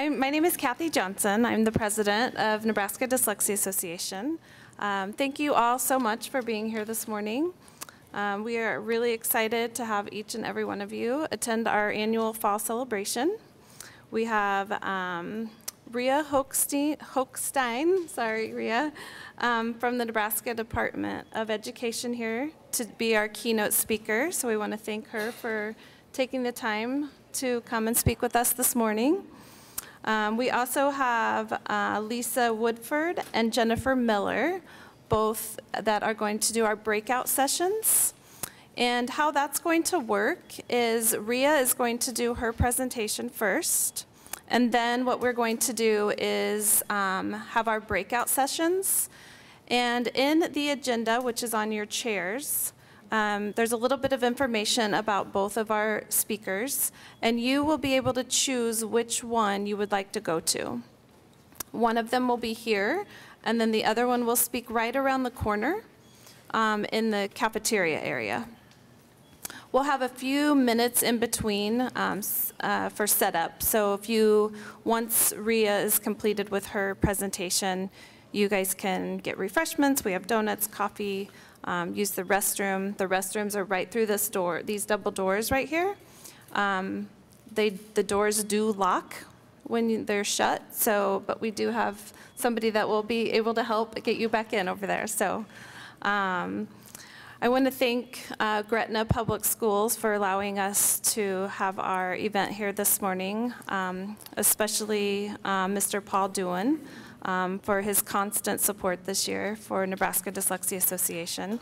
My name is Kathy Johnson. I'm the president of Nebraska Dyslexic Association. Thank you all so much for being here this morning. We are really excited to have each and every one of you attend our annual fall celebration. We have Rhea Hochstein, sorry, Rhea, from the Nebraska Department of Education here to be our keynote speaker. So we want to thank her for taking the time to come and speak with us this morning. We also have Lisa Woodford and Jennifer Miller, both that are going to do our breakout sessions. And how that's going to work is Rhea is going to do her presentation first. And then what we're going to do is have our breakout sessions. And in the agenda, which is on your chairs, there's a little bit of information about both of our speakers, and you will be able to choose which one you would like to go to. One of them will be here, and then the other one will speak right around the corner in the cafeteria area. We'll have a few minutes in between for setup, so once Rhea is completed with her presentation, you guys can get refreshments. We have donuts, coffee, use the restroom. The restrooms are right through this door, these double doors right here. The doors do lock when they're shut, but we do have somebody that will be able to help get you back in over there. So I want to thank Gretna Public Schools for allowing us to have our event here this morning, especially Mr. Paul Dewan. For his constant support this year for Nebraska Dyslexic Association.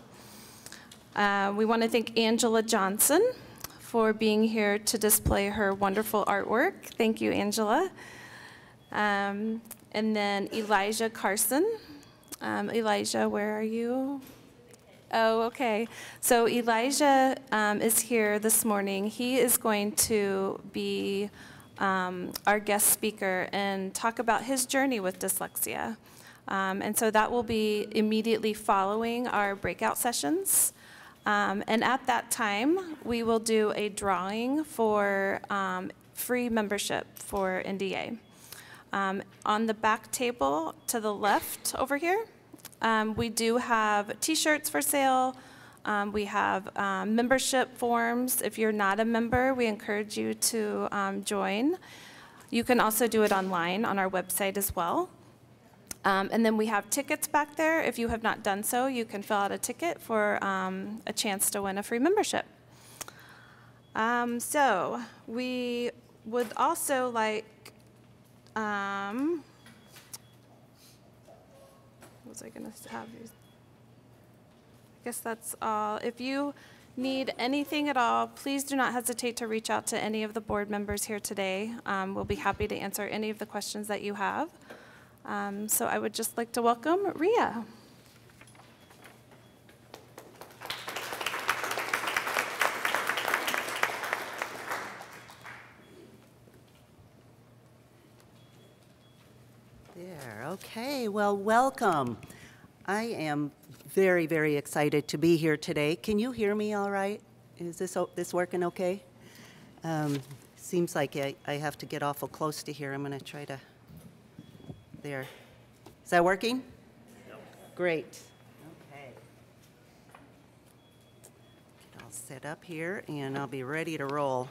We want to thank Angela Johnson for being here to display her wonderful artwork. Thank you, Angela. And then Elijah Carson. Elijah, where are you? Oh, okay. So Elijah is here this morning. He is going to be our guest speaker and talk about his journey with dyslexia. And so that will be immediately following our breakout sessions. And at that time, we will do a drawing for free membership for NDA. On the back table to the left over here, we do have t-shirts for sale. We have membership forms. If you're not a member, we encourage you to join. You can also do it online on our website as well. And then we have tickets back there. If you have not done so, you can fill out a ticket for a chance to win a free membership. So we would also like, what was I going to have you? I guess that's all. If you need anything at all, please do not hesitate to reach out to any of the board members here today. We'll be happy to answer any of the questions that you have. So I would just like to welcome Rhea. There, okay, well, welcome. I am very, very excited to be here today. Can you hear me all right? Is this working okay? Seems like I have to get awful close to here. I'm going to try to, there. Is that working? Yep. Great. Okay. Get all set up here, and I'll be ready to roll.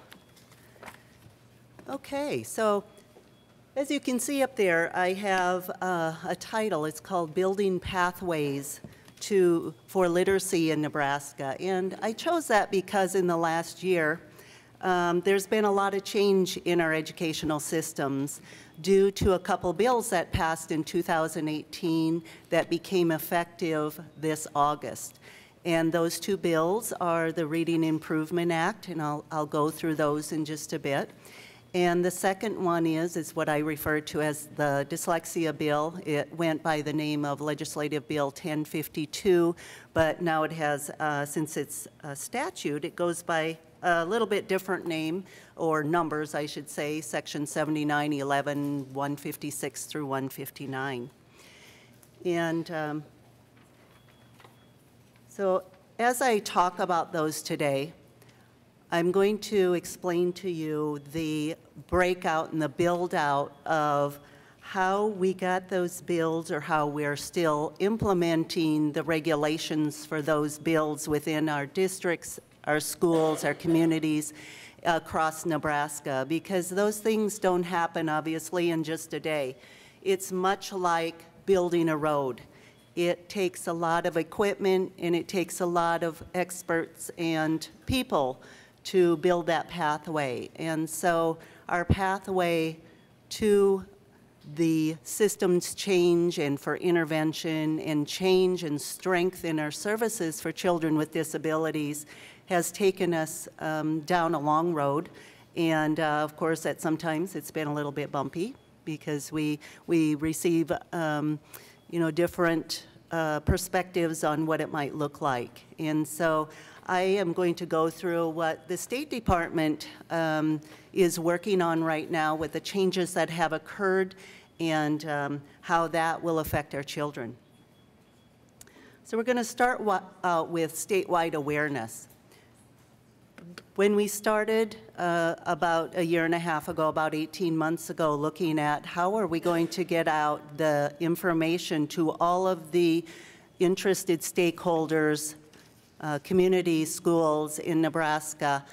Okay, so as you can see up there, I have a title. It's called Building Pathways for Literacy in Nebraska. And I chose that because in the last year, there's been a lot of change in our educational systems due to a couple bills that passed in 2018 that became effective this August. And those two bills are the Reading Improvement Act, and I'll go through those in just a bit. And the second one is what I refer to as the dyslexia bill. It went by the name of Legislative Bill 1052, but now it has, since it's a statute, it goes by a little bit different name, or numbers, I should say, Section 7911, 156 through 159. And so as I talk about those today, I'm going to explain to you the breakout and the build out of how we got those bills, or how we're still implementing the regulations for those bills within our districts, our schools, our communities across Nebraska, because those things don't happen obviously in just a day. It's much like building a road. It takes a lot of equipment and it takes a lot of experts and people to build that pathway. And so our pathway to the systems change and for intervention and change and strength in our services for children with disabilities has taken us down a long road. And of course, at sometimes it's been a little bit bumpy because we receive different perspectives on what it might look like. And so I am going to go through what the State Department is working on right now with the changes that have occurred and how that will affect our children. So we're going to start out with statewide awareness. When we started about a year and a half ago, about 18 months ago, looking at how are we going to get out the information to all of the interested stakeholders, communities, schools in Nebraska,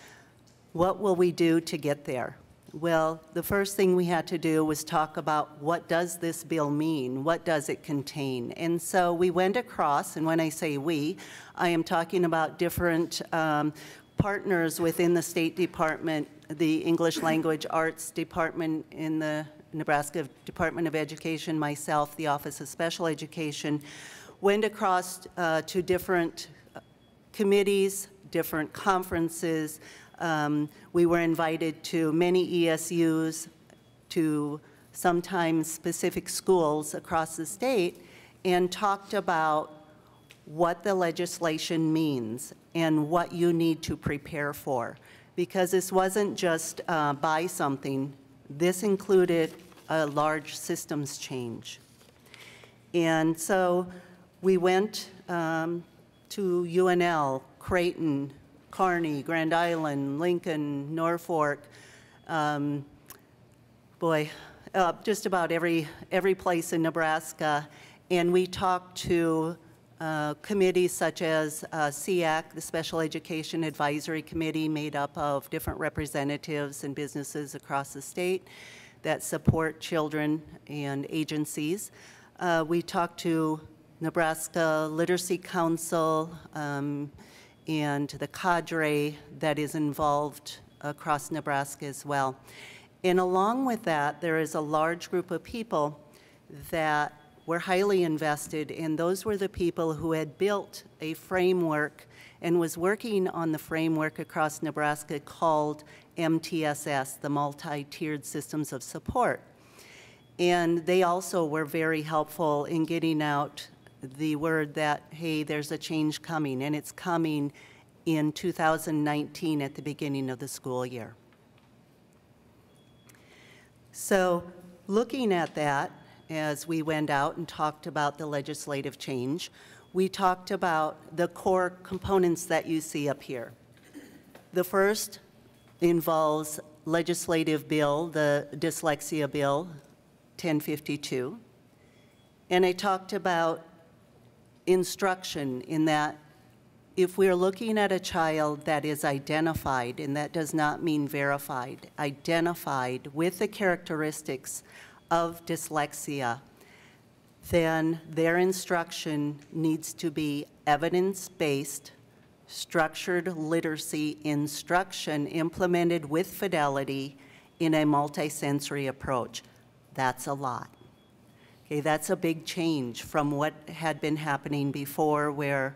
what will we do to get there? Well, the first thing we had to do was talk about what does this bill mean? What does it contain? And so we went across, and when I say we, I am talking about different partners within the State Department, the English Language Arts Department in the Nebraska Department of Education, myself, the Office of Special Education, went across to different committees, different conferences. We were invited to many ESUs, to sometimes specific schools across the state, and talked about what the legislation means and what you need to prepare for. Because this wasn't just buy something, this included a large systems change. And so we went to UNL, Creighton, Kearney, Grand Island, Lincoln, Norfolk, just about every place in Nebraska. And we talked to committees such as SEAC, the Special Education Advisory Committee, made up of different representatives and businesses across the state that support children and agencies. We talked to Nebraska Literacy Council, and the cadre that is involved across Nebraska as well. And along with that, there is a large group of people that were highly invested, and those were the people who had built a framework and was working on the framework across Nebraska called MTSS, the Multi-Tiered Systems of Support. And they also were very helpful in getting out the word that, hey, there's a change coming, and it's coming in 2019 at the beginning of the school year. So looking at that, as we went out and talked about the legislative change, we talked about the core components that you see up here. The first involves legislative bill, the Dyslexia Bill 1052. And I talked about instruction in that if we're looking at a child that is identified, and that does not mean verified, identified with the characteristics of dyslexia, then their instruction needs to be evidence-based, structured literacy instruction implemented with fidelity in a multisensory approach. That's a lot. Okay, that's a big change from what had been happening before, where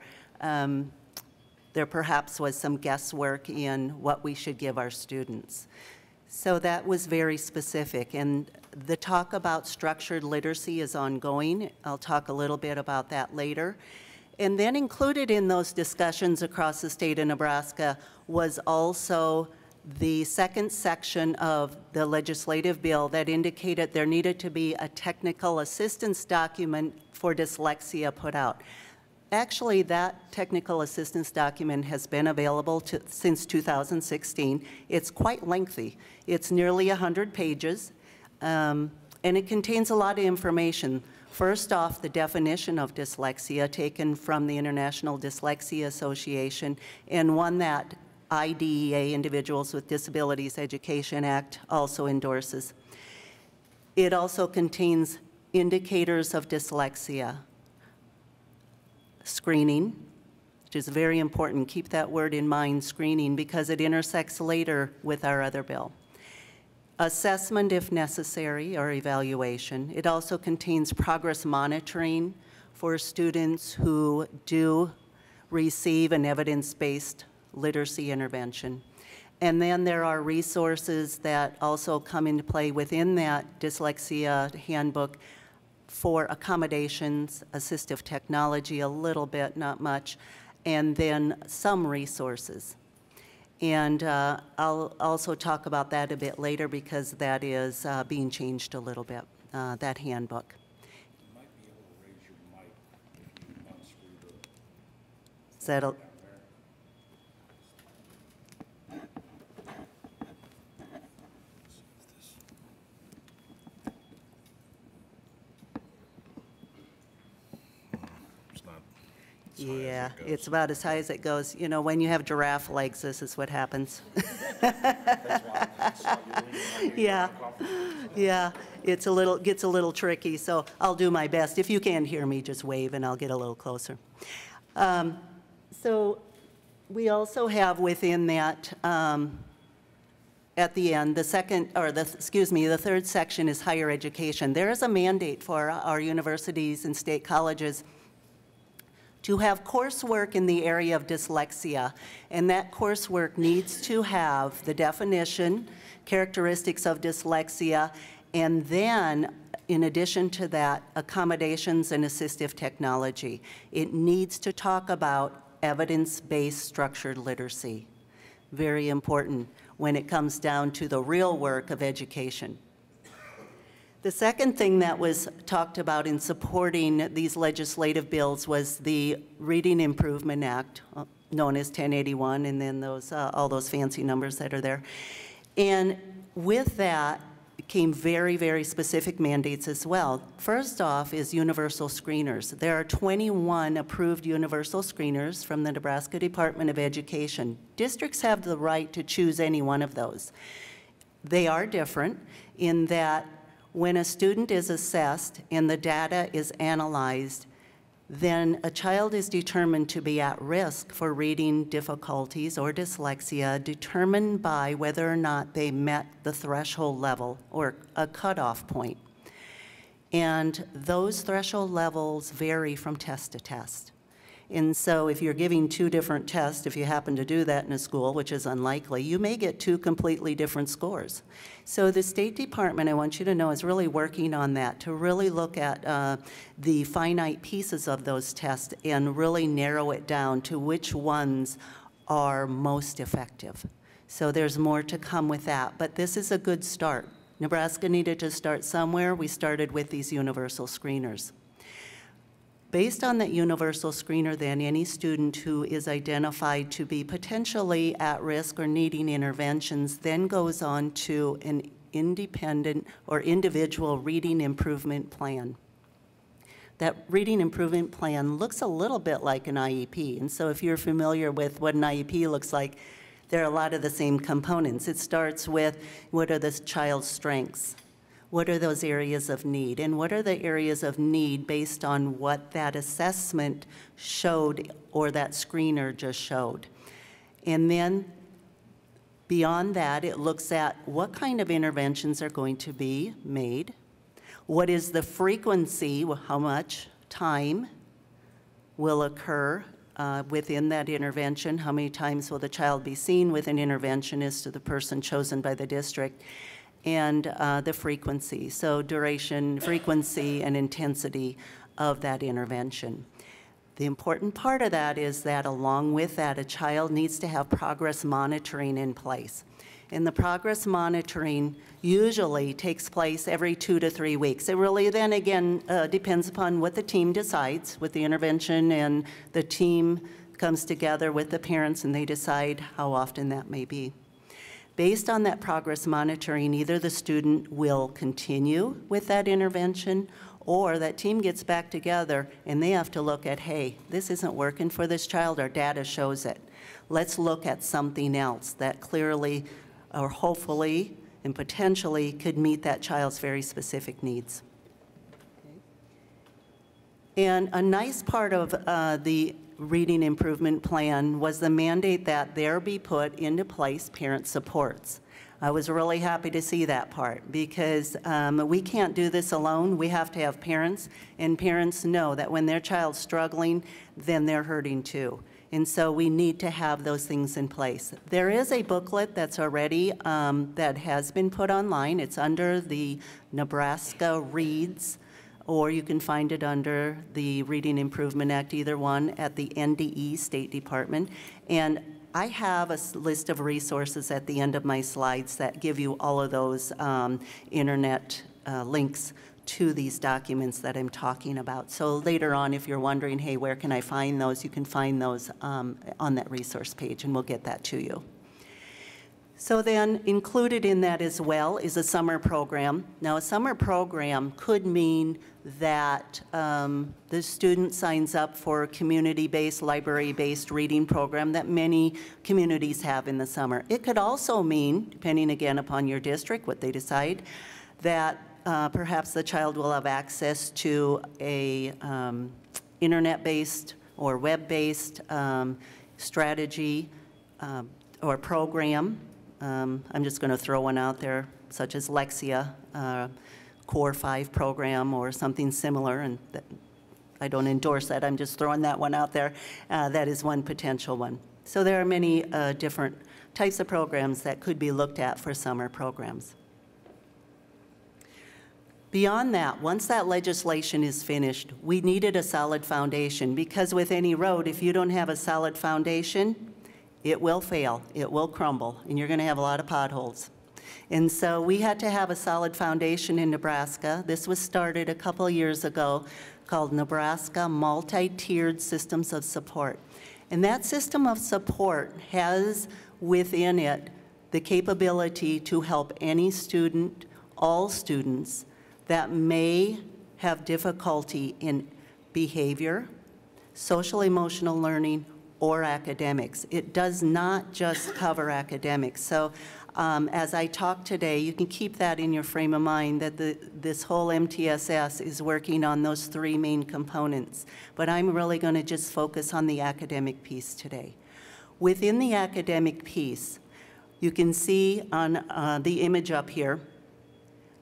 there perhaps was some guesswork in what we should give our students. So that was very specific, and the talk about structured literacy is ongoing. I'll talk a little bit about that later. And then included in those discussions across the state of Nebraska was also the second section of the legislative bill that indicated there needed to be a technical assistance document for dyslexia put out. Actually, that technical assistance document has been available since 2016. It's quite lengthy. It's nearly 100 pages, and it contains a lot of information. First off, the definition of dyslexia taken from the International Dyslexia Association, and one that IDEA, Individuals with Disabilities Education Act, also endorses. It also contains indicators of dyslexia, screening, which is very important. Keep that word in mind, screening, because it intersects later with our other bill. Assessment if necessary, or evaluation. It also contains progress monitoring for students who do receive an evidence-based literacy intervention. And then there are resources that also come into play within that dyslexia handbook for accommodations, assistive technology, a little bit, not much, and then some resources. And I'll also talk about that a bit later because that is being changed a little bit, that handbook. You might be able to raise your mic if you unscrew the... Is that a... Yeah, it's about as high as it goes. You know, when you have giraffe legs, this is what happens. Yeah, yeah, gets a little tricky, so I'll do my best. If you can't hear me, just wave and I'll get a little closer. So we also have within that, at the end, the third section is higher education. There is a mandate for our universities and state colleges to have coursework in the area of dyslexia, and that coursework needs to have the definition, characteristics of dyslexia, and then, in addition to that, accommodations and assistive technology. It needs to talk about evidence-based structured literacy. Very important when it comes down to the real work of education. The second thing that was talked about in supporting these legislative bills was the Reading Improvement Act, known as 1081, and then those all those fancy numbers that are there. And with that came very, very specific mandates as well. First off is universal screeners. There are 21 approved universal screeners from the Nebraska Department of Education. Districts have the right to choose any one of those. They are different in that when a student is assessed and the data is analyzed, then a child is determined to be at risk for reading difficulties or dyslexia, determined by whether or not they met the threshold level or a cutoff point. And those threshold levels vary from test to test. And so if you're giving two different tests, if you happen to do that in a school, which is unlikely, you may get two completely different scores. So the State Department, I want you to know, is really working on that to really look at the finite pieces of those tests and really narrow it down to which ones are most effective. So there's more to come with that, but this is a good start. Nebraska needed to start somewhere. We started with these universal screeners. Based on that universal screener, then, any student who is identified to be potentially at risk or needing interventions then goes on to an independent or individual reading improvement plan. That reading improvement plan looks a little bit like an IEP, and so if you're familiar with what an IEP looks like, there are a lot of the same components. It starts with what are the child's strengths? What are those areas of need? And what are the areas of need based on what that assessment showed or that screener just showed? And then beyond that, it looks at what kind of interventions are going to be made. What is the frequency, how much time will occur within that intervention? How many times will the child be seen with an interventionist or the person chosen by the district? And the frequency, so duration, frequency, and intensity of that intervention. The important part of that is that along with that, a child needs to have progress monitoring in place. And the progress monitoring usually takes place every 2 to 3 weeks. It really then again depends upon what the team decides with the intervention, and the team comes together with the parents and they decide how often that may be. Based on that progress monitoring, either the student will continue with that intervention, or that team gets back together and they have to look at, hey, this isn't working for this child, our data shows it. Let's look at something else that clearly or hopefully and potentially could meet that child's very specific needs. And a nice part of the reading improvement plan was the mandate that there be put into place parent supports. I was really happy to see that part, because we can't do this alone. We have to have parents, and parents know that when their child's struggling, then they're hurting too. And so we need to have those things in place. There is a booklet that's already, that has been put online. It's under the Nebraska Reads, or you can find it under the Reading Improvement Act, either one, at the NDE State Department. And I have a list of resources at the end of my slides that give you all of those internet links to these documents that I'm talking about. So later on, if you're wondering, hey, where can I find those, you can find those on that resource page, and we'll get that to you. So then included in that as well is a summer program. Now, a summer program could mean that the student signs up for a community-based, library-based reading program that many communities have in the summer. It could also mean, depending again upon your district, what they decide, that perhaps the child will have access to a internet-based or web-based strategy or program. I'm just going to throw one out there, such as Lexia, Core 5 program or something similar, and I don't endorse that, I'm just throwing that one out there. That is one potential one. So there are many different types of programs that could be looked at for summer programs. Beyond that, once that legislation is finished, we needed a solid foundation, because with any road, if you don't have a solid foundation, it will fail, it will crumble, and you're going to have a lot of potholes. And so we had to have a solid foundation in Nebraska. This was started a couple of years ago, called Nebraska Multi-Tiered Systems of Support. And that system of support has within it the capability to help any student, all students, that may have difficulty in behavior, social emotional learning, or academics. It does not just cover academics. So as I talk today, you can keep that in your frame of mind, that this whole MTSS is working on those 3 main components. But I'm really going to just focus on the academic piece today. Within the academic piece, you can see on the image up here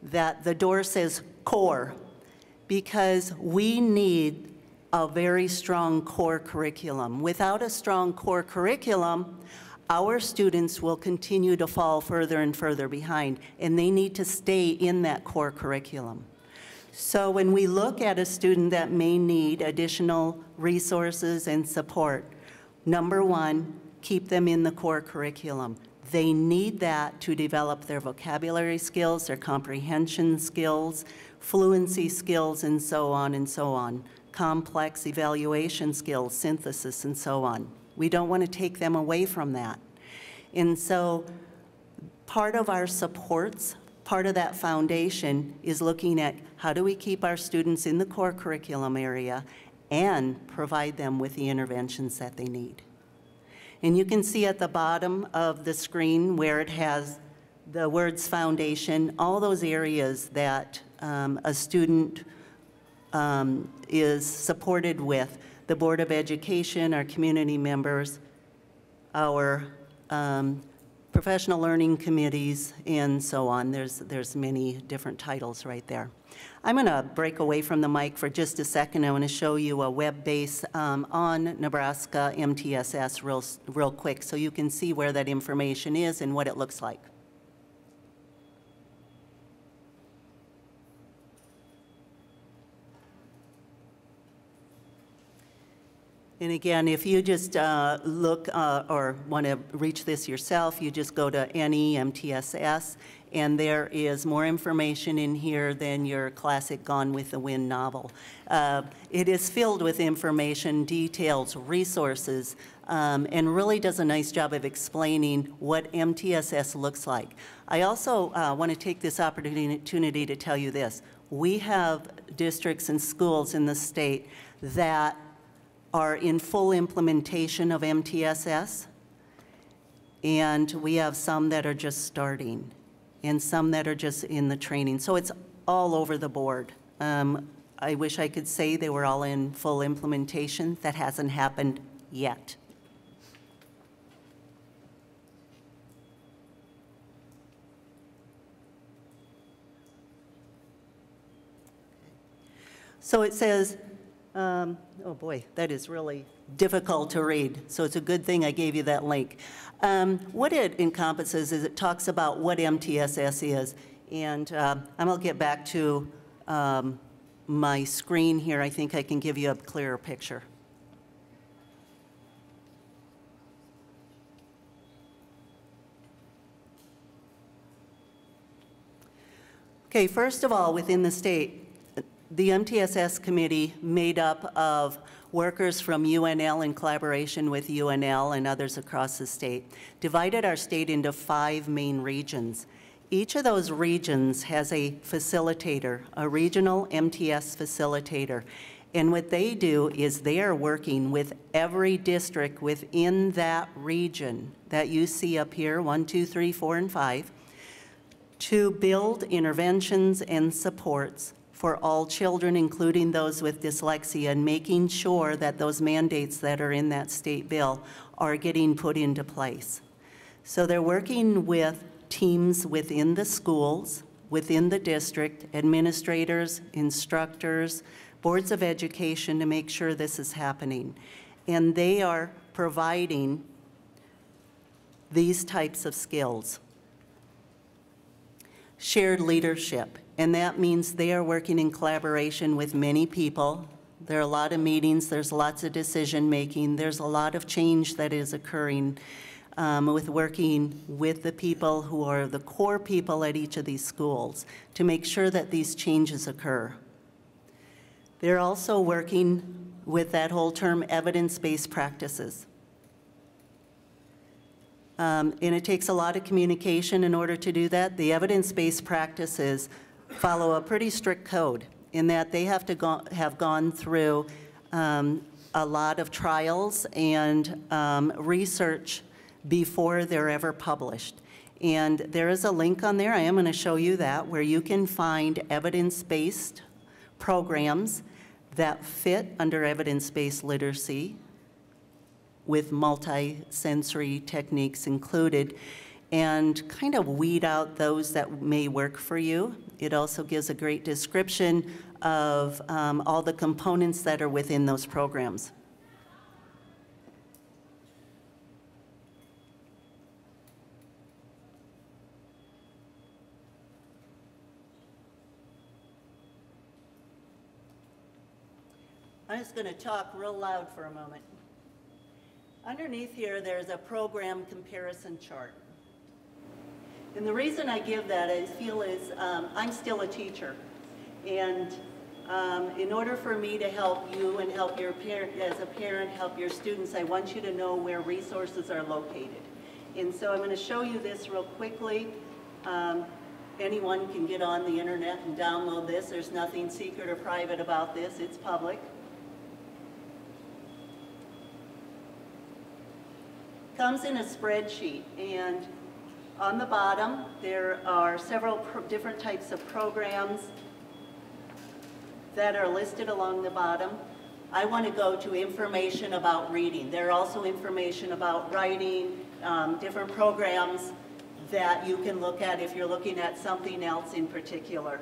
that the door says core, because we need a very strong core curriculum. Without a strong core curriculum, our students will continue to fall further and further behind, and they need to stay in that core curriculum. So when we look at a student that may need additional resources and support, number 1, keep them in the core curriculum. They need that to develop their vocabulary skills, their comprehension skills, fluency skills, and so on and so on. Complex evaluation skills, synthesis, and so on. We don't want to take them away from that. And so part of our supports, part of that foundation is looking at how do we keep our students in the core curriculum area and provide them with the interventions that they need. And you can see at the bottom of the screen where it has the words foundation, all those areas that a student is supported with. The Board of Education, our community members, our professional learning committees, and so on. There's many different titles right there. I'm going to break away from the mic for just a second. I want to show you a web base on Nebraska MTSS real quick, so you can see where that information is and what it looks like. And again, if you just look or want to reach this yourself, you just go to NEMTSS, and there is more information in here than your classic Gone with the Wind novel. It is filled with information, details, resources, and really does a nice job of explaining what MTSS looks like. I also want to take this opportunity to tell you this. We have districts and schools in the state that are in full implementation of MTSS, and we have some that are just starting, and some that are just in the training. So it's all over the board. I wish I could say they were all in full implementation. That hasn't happened yet. So it says, oh boy, that is really difficult to read. So it's a good thing I gave you that link. What it encompasses is it talks about what MTSS is. And I'm going to get back to my screen here. I think I can give you a clearer picture. Okay, first of all, within the state, the MTSS committee, made up of workers from UNL in collaboration with UNL and others across the state, divided our state into 5 main regions. Each of those regions has a facilitator, a regional MTS facilitator. And what they do is they are working with every district within that region that you see up here, 1, 2, 3, 4, and 5, to build interventions and supports for all children, including those with dyslexia, and making sure that those mandates that are in that state bill are getting put into place. So they're working with teams within the schools, within the district, administrators, instructors, boards of education to make sure this is happening. And they are providing these types of skills. Shared leadership. And that means they are working in collaboration with many people. There are a lot of meetings, there's lots of decision making, there's a lot of change that is occurring with working with the people who are the core people at each of these schools to make sure that these changes occur. They're also working with that whole term evidence-based practices. And it takes a lot of communication in order to do that. The evidence-based practices follow a pretty strict code in that they have to have gone through a lot of trials and research before they're ever published. And there is a link on there, I am going to show you that, where you can find evidence-based programs that fit under evidence-based literacy with multi-sensory techniques included, and kind of weed out those that may work for you. It also gives a great description of all the components that are within those programs. I'm just going to talk real loud for a moment. Underneath here, there's a program comparison chart. And the reason I give that I feel is I'm still a teacher. And in order for me to help you and help your parent, as a parent, help your students, I want you to know where resources are located. And so I'm going to show you this real quickly. Anyone can get on the internet and download this. There's nothing secret or private about this. It's public. Comes in a spreadsheet, and on the bottom there are several different types of programs that are listed along the bottom. I want to go to information about reading. There are also information about writing, different programs that you can look at if you're looking at something else in particular.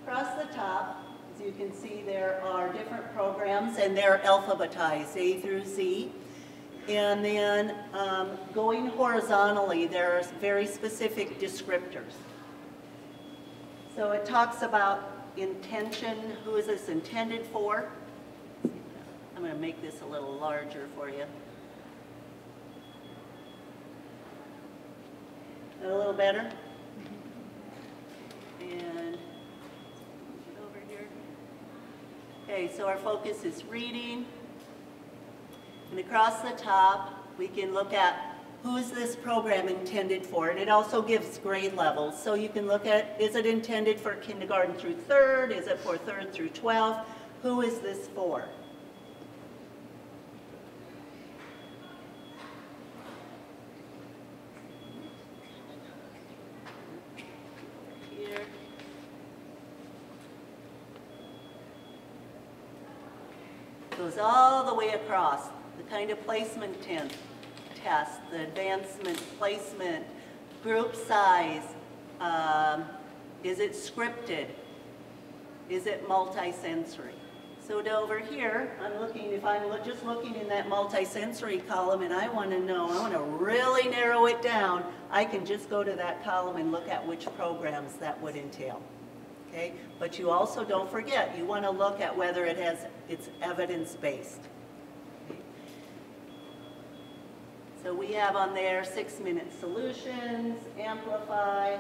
Across the top, as you can see, there are different programs, and they're alphabetized, A through Z. And then going horizontally, there are very specific descriptors. So it talks about intention, who is this intended for? I'm going to make this a little larger for you. A little better? And get over here. Okay, so our focus is reading. And across the top, we can look at who is this program intended for. And it also gives grade levels. So you can look at, is it intended for kindergarten through 3rd? Is it for 3rd through 12th? Who is this for? Here. Goes all the way across. The kind of placement test, the advancement, placement, group size, is it scripted? Is it multisensory? So to over here, I'm looking, if I'm just looking in that multisensory column and I want to know, I want to really narrow it down, I can just go to that column and look at which programs that would entail. Okay? But you also don't forget, you want to look at whether it's evidence-based. So we have on there 6-minute solutions, amplify,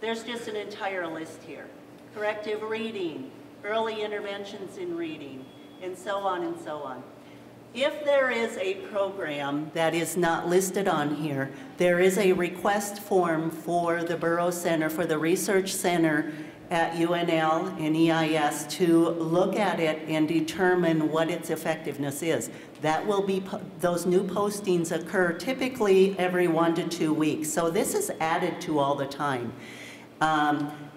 there's just an entire list here. Corrective reading, early interventions in reading, and so on and so on. If there is a program that is not listed on here, there is a request form for the Borough Center, for the Research Center at UNL and EIS to look at it and determine what its effectiveness is. That will be, those new postings occur typically every 1 to 2 weeks. So this is added to all the time.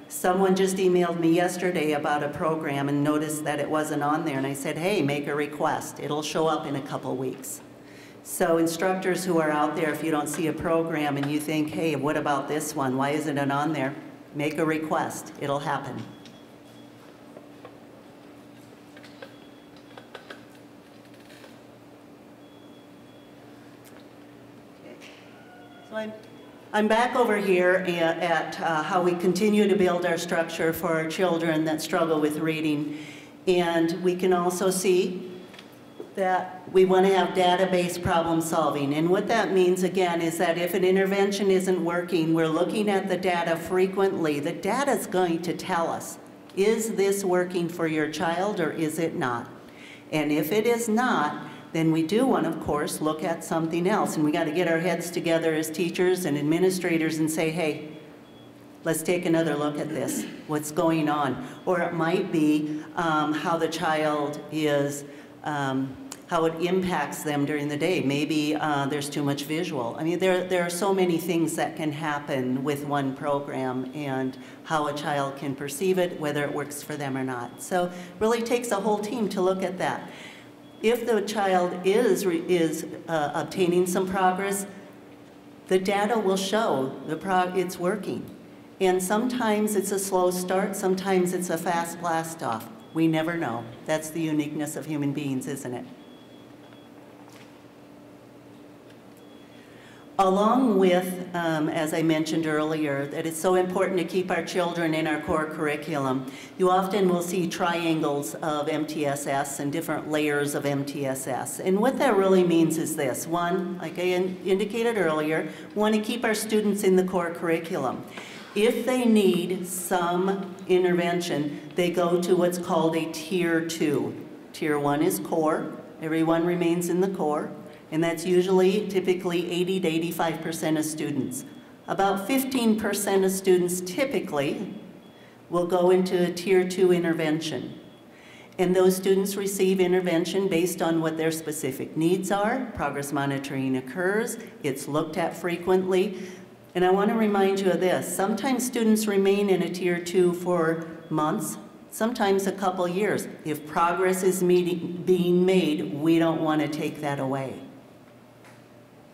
Someone just emailed me yesterday about a program and noticed that it wasn't on there. And I said, hey, make a request. It'll show up in a couple weeks. So instructors who are out there, if you don't see a program and you think, hey, what about this one? Why isn't it on there? Make a request. It'll happen. Okay. So I'm back over here at how we continue to build our structure for our children that struggle with reading. And we can also see that we want to have database problem solving. And what that means, again, is that if an intervention isn't working, we're looking at the data frequently. The data is going to tell us, is this working for your child or is it not? And if it is not, then we do want, of course, look at something else. And we got to get our heads together as teachers and administrators and say, hey, let's take another look at this. What's going on? Or it might be how the child is, how it impacts them during the day. Maybe there's too much visual. I mean, there are so many things that can happen with one program and how a child can perceive it, whether it works for them or not. So it really takes a whole team to look at that. If the child is obtaining some progress, the data will show it's working. And sometimes it's a slow start, sometimes it's a fast blast off. We never know. That's the uniqueness of human beings, isn't it? Along with, as I mentioned earlier, that it's so important to keep our children in our core curriculum. You often will see triangles of MTSS and different layers of MTSS. And what that really means is this. One, like I indicated earlier, we want to keep our students in the core curriculum. If they need some intervention, they go to what's called a Tier 2. Tier 1 is core. Everyone remains in the core. And that's usually, typically, 80 to 85% of students. About 15% of students typically will go into a Tier 2 intervention. And those students receive intervention based on what their specific needs are. Progress monitoring occurs. It's looked at frequently. And I want to remind you of this. Sometimes students remain in a Tier 2 for months, sometimes a couple years. If progress is being made, we don't want to take that away.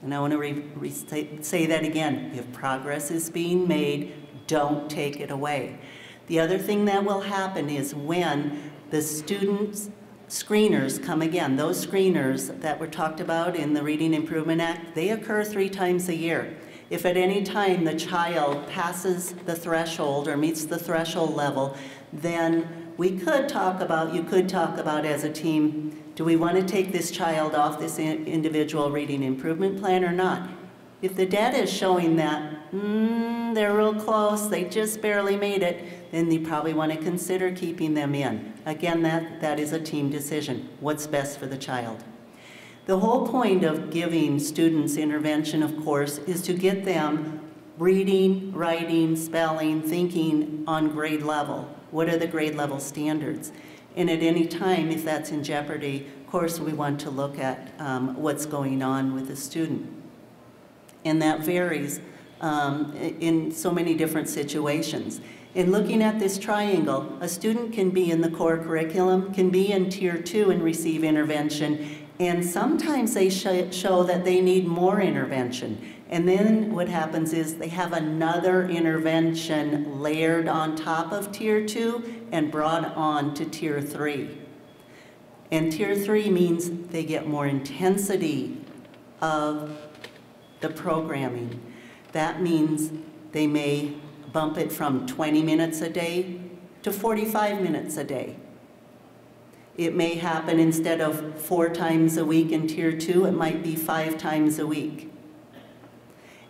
And I want to say that again. If progress is being made, don't take it away. The other thing that will happen is when the students Screeners come again. Those screeners that were talked about in the Reading Improvement Act, they occur 3 times a year. If at any time the child passes the threshold or meets the threshold level, then you could talk about as a team, do we want to take this child off this individual reading improvement plan or not? If the data is showing that they're real close, they just barely made it, then you probably want to consider keeping them in. Again, that is a team decision. What's best for the child? The whole point of giving students intervention, of course, is to get them reading, writing, spelling, thinking on grade level. What are the grade level standards? And at any time, if that's in jeopardy, of course, we want to look at what's going on with the student. And that varies in so many different situations. In looking at this triangle, a student can be in the core curriculum, can be in Tier 2 and receive intervention, and sometimes they show that they need more intervention. And then what happens is they have another intervention layered on top of Tier 2 and brought on to Tier 3. And Tier 3 means they get more intensity of the programming. That means they may bump it from 20 minutes a day to 45 minutes a day. It may happen instead of 4 times a week in Tier 2, it might be 5 times a week.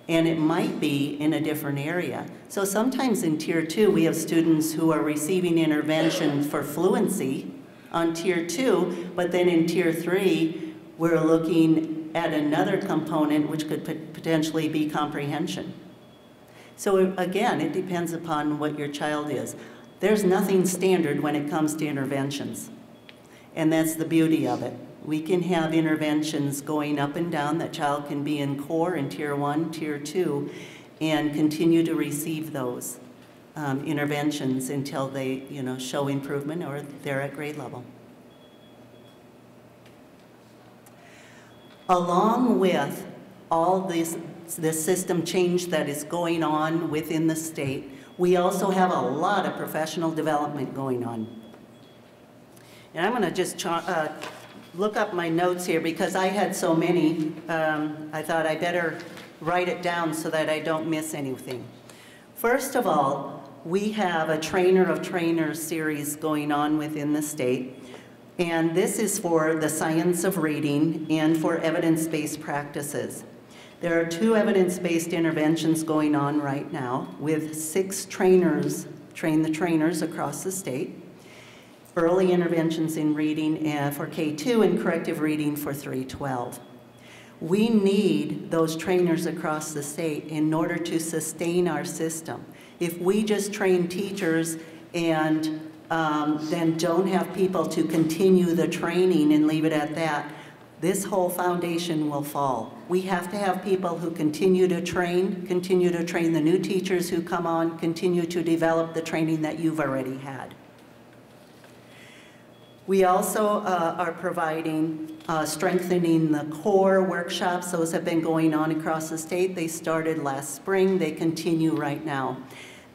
And it might be in a different area. So sometimes in Tier 2, we have students who are receiving intervention for fluency on Tier 2, but then in Tier 3, we're looking at another component which could potentially be comprehension. So again, it depends upon what your child is. There's nothing standard when it comes to interventions. And that's the beauty of it. We can have interventions going up and down. That child can be in core in Tier 1, Tier 2, and continue to receive those interventions until they show improvement or they're at grade level. Along with all this system change that is going on within the state, we also have a lot of professional development going on. And I'm going to just look up my notes here because I had so many. I thought I better write it down so that I don't miss anything. First of all, we have a Trainer of Trainers series going on within the state. And this is for the science of reading and for evidence-based practices. There are 2 evidence-based interventions going on right now with 6 trainers, train the trainers across the state. Early interventions in reading for K2 and corrective reading for 312. We need those trainers across the state in order to sustain our system. If we just train teachers and then don't have people to continue the training and leave it at that, this whole foundation will fall. We have to have people who continue to train the new teachers who come on, continue to develop the training that you've already had. We also are providing strengthening the core workshops. Those have been going on across the state. They started last spring. They continue right now.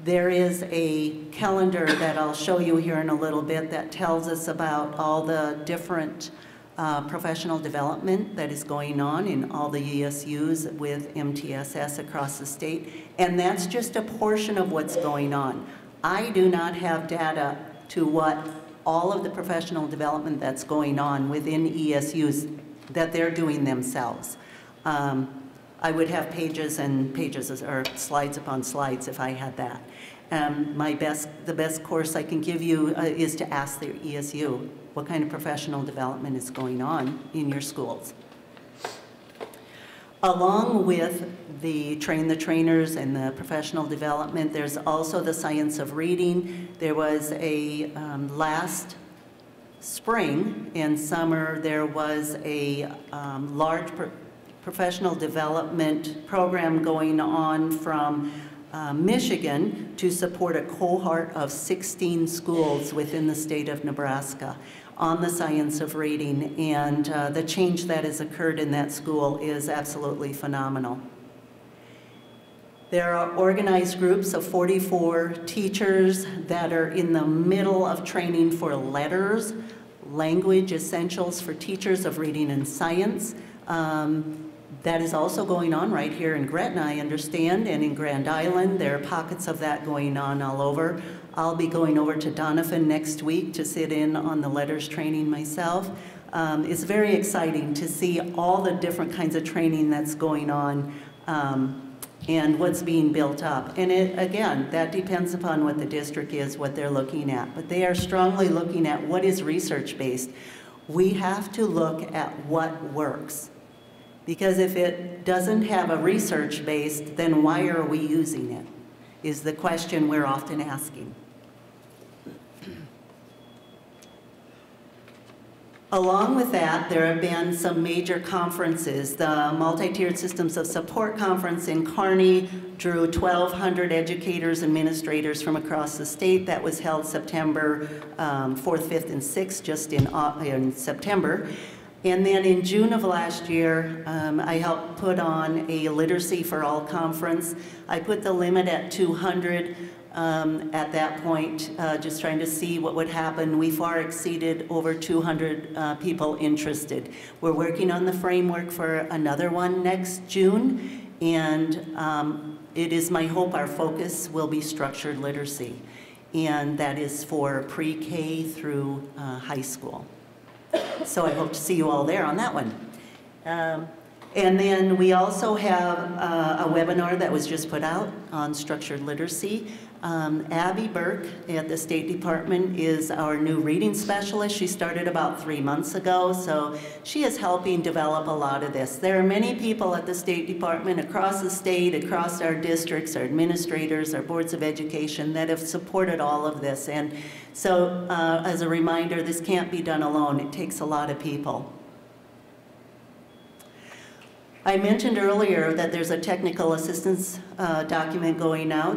There is a calendar that I'll show you here in a little bit that tells us about all the different professional development that is going on in all the ESUs with MTSS across the state. And that's just a portion of what's going on. I do not have data to what all of the professional development that's going on within ESUs that they're doing themselves. I would have pages and pages or slides upon slides if I had that. The best course I can give you is to ask the ESU what kind of professional development is going on in your schools. Along with the train the trainers and the professional development, there's also the science of reading. There was a last spring and summer, there was a large professional development program going on from Michigan to support a cohort of 16 schools within the state of Nebraska on the science of reading, and the change that has occurred in that school is absolutely phenomenal. There are organized groups of 44 teachers that are in the middle of training for letters, language essentials for teachers of reading and science. That is also going on right here in Gretna, I understand, and in Grand Island. There are pockets of that going on all over. I'll be going over to Donovan next week to sit in on the letters training myself. It's very exciting to see all the different kinds of training that's going on and what's being built up. And again, that depends upon what the district is, what they're looking at. But they are strongly looking at what is research-based. We have to look at what works. Because if it doesn't have a research-based, then why are we using it, is the question we're often asking. Along with that, there have been some major conferences. The Multi-Tiered Systems of Support Conference in Kearney drew 1,200 educators and administrators from across the state. That was held September 4th, 5th, and 6th, just in September. And then in June of last year, I helped put on a Literacy for All conference. I put the limit at 200 at that point, just trying to see what would happen. We far exceeded over 200 people interested. We're working on the framework for another one next June, and it is my hope our focus will be structured literacy, and that is for pre-K through high school. So I hope to see you all there on that one. And then we also have a webinar that was just put out on structured literacy. Abby Burke at the State Department is our new reading specialist. She started about 3 months ago, so she is helping develop a lot of this. There are many people at the State Department across the state, across our districts, our administrators, our boards of education that have supported all of this. And so as a reminder, this can't be done alone. It takes a lot of people. I mentioned earlier that there's a technical assistance document going out,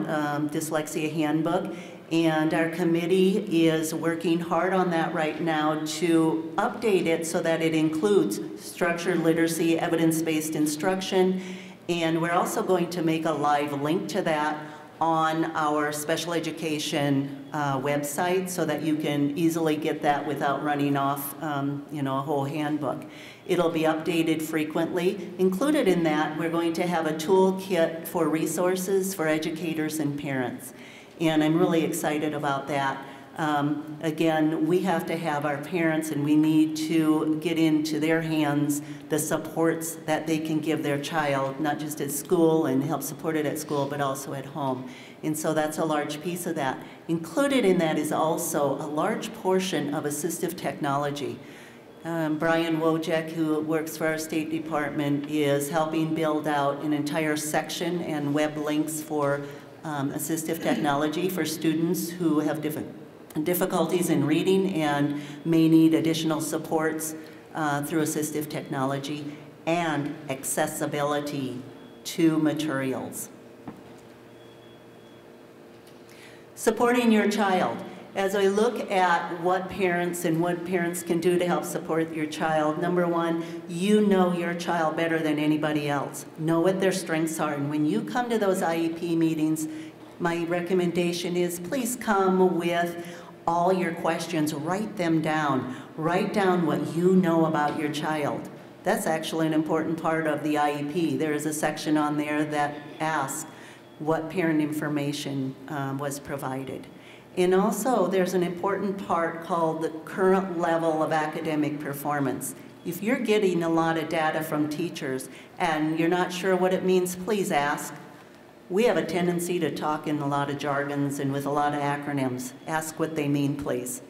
Dyslexia Handbook, and our committee is working hard on that right now to update it so that it includes structured literacy, evidence-based instruction, and we're also going to make a live link to that on our special education website so that you can easily get that without running off a whole handbook. It'll be updated frequently. Included in that, we're going to have a toolkit for resources for educators and parents. And I'm really excited about that. Again, we have to have our parents, and we need to get into their hands the supports that they can give their child, not just at school and help support it at school, but also at home. And so that's a large piece of that. Included in that is also a large portion of assistive technology. Brian Wojek, who works for our State Department, is helping build out an entire section and web links for assistive technology for students who have difficulties in reading and may need additional supports through assistive technology and accessibility to materials. Supporting your child. As I look at what parents can do to help support your child, number one, you know your child better than anybody else. Know what their strengths are. And when you come to those IEP meetings, my recommendation is please come with all your questions. Write them down. Write down what you know about your child. That's actually an important part of the IEP. There is a section on there that asks what parent information was provided. And also, there's an important part called the current level of academic performance. If you're getting a lot of data from teachers and you're not sure what it means, please ask. We have a tendency to talk in a lot of jargons and with a lot of acronyms. Ask what they mean, please.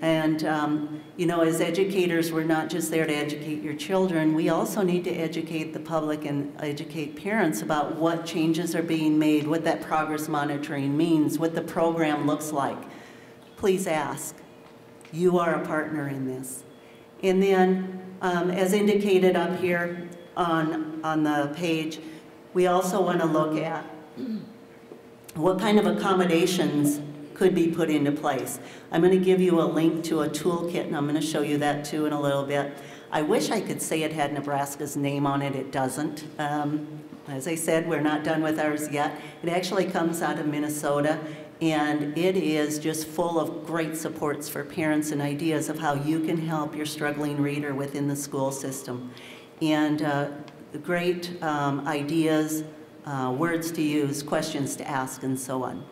And, as educators, we're not just there to educate your children. We also need to educate the public and educate parents about what changes are being made, what that progress monitoring means, what the program looks like. Please ask. You are a partner in this. And then, as indicated up here on the page, we also want to look at what kind of accommodations could be put into place. I'm going to give you a link to a toolkit, and I'm going to show you that too in a little bit. I wish I could say it had Nebraska's name on it. It doesn't. As I said, we're not done with ours yet. It actually comes out of Minnesota, And it is just full of great supports for parents and ideas of how you can help your struggling reader within the school system. And great ideas, words to use, questions to ask, and so on.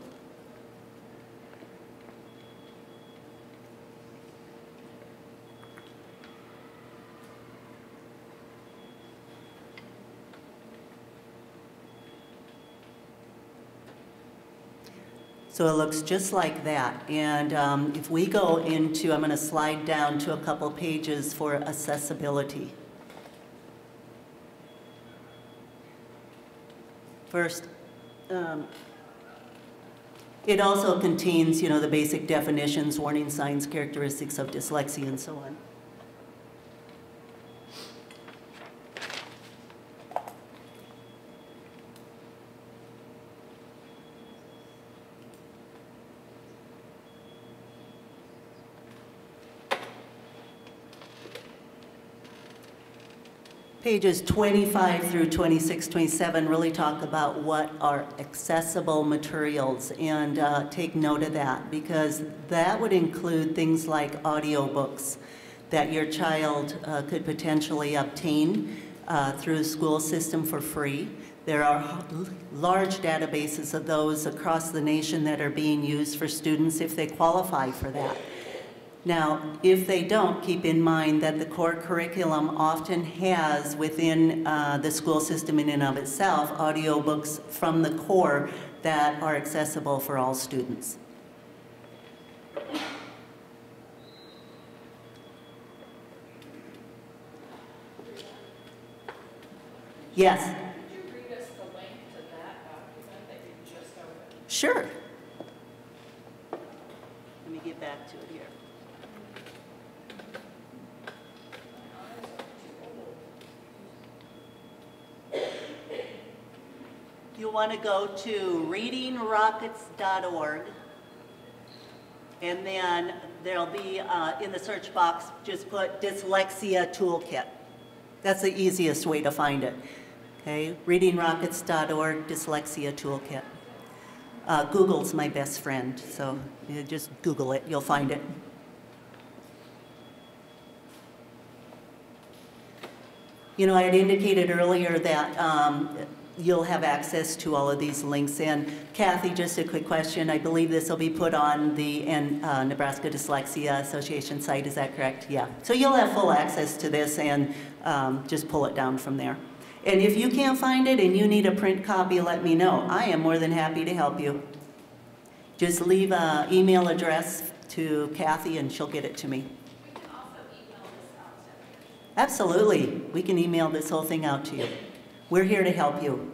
So it looks just like that. And if we go into, I'm going to slide down to a couple pages for accessibility. First, it also contains, the basic definitions, warning signs, characteristics of dyslexia, and so on. Pages 25 through 26, 27 really talk about what are accessible materials, and take note of that, because that would include things like audiobooks that your child could potentially obtain through the school system for free. There are large databases of those across the nation that are being used for students if they qualify for that. Now, if they don't, keep in mind that the core curriculum often has within the school system in and of itself audiobooks from the core that are accessible for all students. Yes? Could you read us the link to that document that you just opened? Sure. Let me get back to it here. You'll want to go to readingrockets.org, and then there'll be in the search box, just put Dyslexia Toolkit. That's the easiest way to find it. Okay, readingrockets.org, Dyslexia Toolkit. Google's my best friend, so you just Google it, you'll find it. I had indicated earlier that you'll have access to all of these links. And Kathy, just a quick question. I believe this will be put on the Nebraska Dyslexia Association site, is that correct? Yeah. So you'll have full access to this, and just pull it down from there. And if you can't find it and you need a print copy, let me know. I am more than happy to help you. Just leave an email address to Kathy and she'll get it to me. We can also email this out to you. Absolutely. We can email this whole thing out to you. We're here to help you.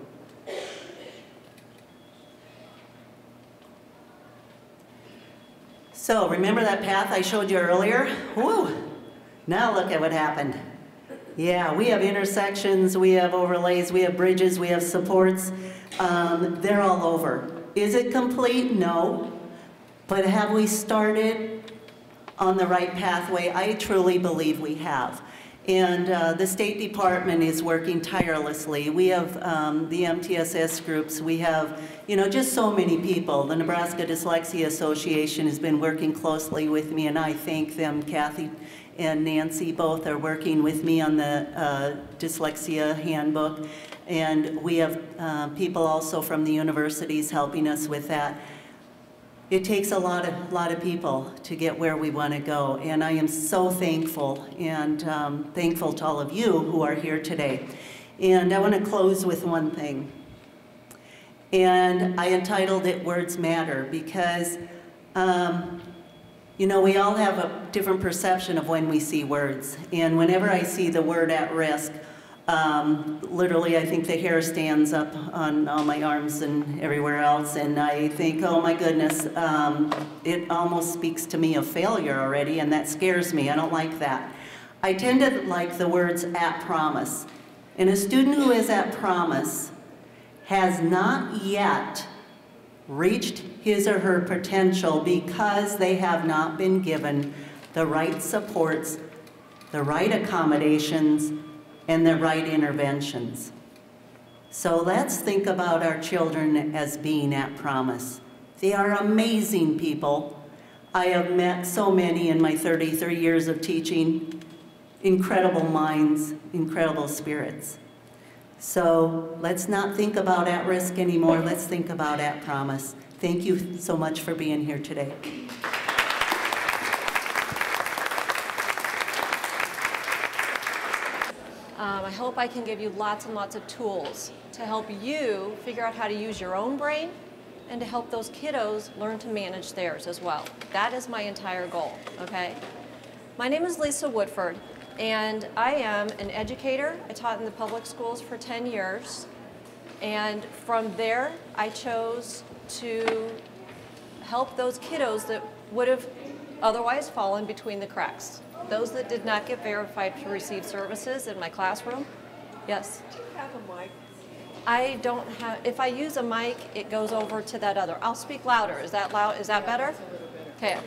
So remember that path I showed you earlier? Woo! Now look at what happened. Yeah, we have intersections, we have overlays, we have bridges, we have supports. They're all over. Is it complete? No. But have we started on the right pathway? I truly believe we have. And the State Department is working tirelessly. We have the MTSS groups. We have, just so many people. The Nebraska Dyslexia Association has been working closely with me, and I thank them. Kathy and Nancy both are working with me on the dyslexia handbook. And we have people also from the universities helping us with that. It takes a lot of people to get where we want to go, and I am so thankful, and thankful to all of you who are here today. And I want to close with one thing. And I entitled it Words Matter, because we all have a different perception of when we see words. And whenever I see the word at risk, literally, I think the hair stands up on all my arms and everywhere else, and I think, oh my goodness, it almost speaks to me of failure already, and that scares me. I don't like that. I tend to like the words at promise. And a student who is at promise has not yet reached his or her potential because they have not been given the right supports, the right accommodations, and the right interventions. So let's think about our children as being at promise. They are amazing people. I have met so many in my 33 years of teaching. Incredible minds, incredible spirits. So let's not think about at risk anymore. Let's think about at promise. Thank you so much for being here today. I hope I can give you lots and lots of tools to help you figure out how to use your own brain and to help those kiddos learn to manage theirs as well. That is my entire goal, okay? My name is Lisa Woodford, and I am an educator. I taught in the public schools for 10 years, and from there I chose to help those kiddos that would have otherwise fallen between the cracks. Those that did not get verified to receive services in my classroom. Yes? Do you have a mic? I don't have, if I use a mic, it goes over to that other. I'll speak louder. Is that loud? Is that better? That's a little better.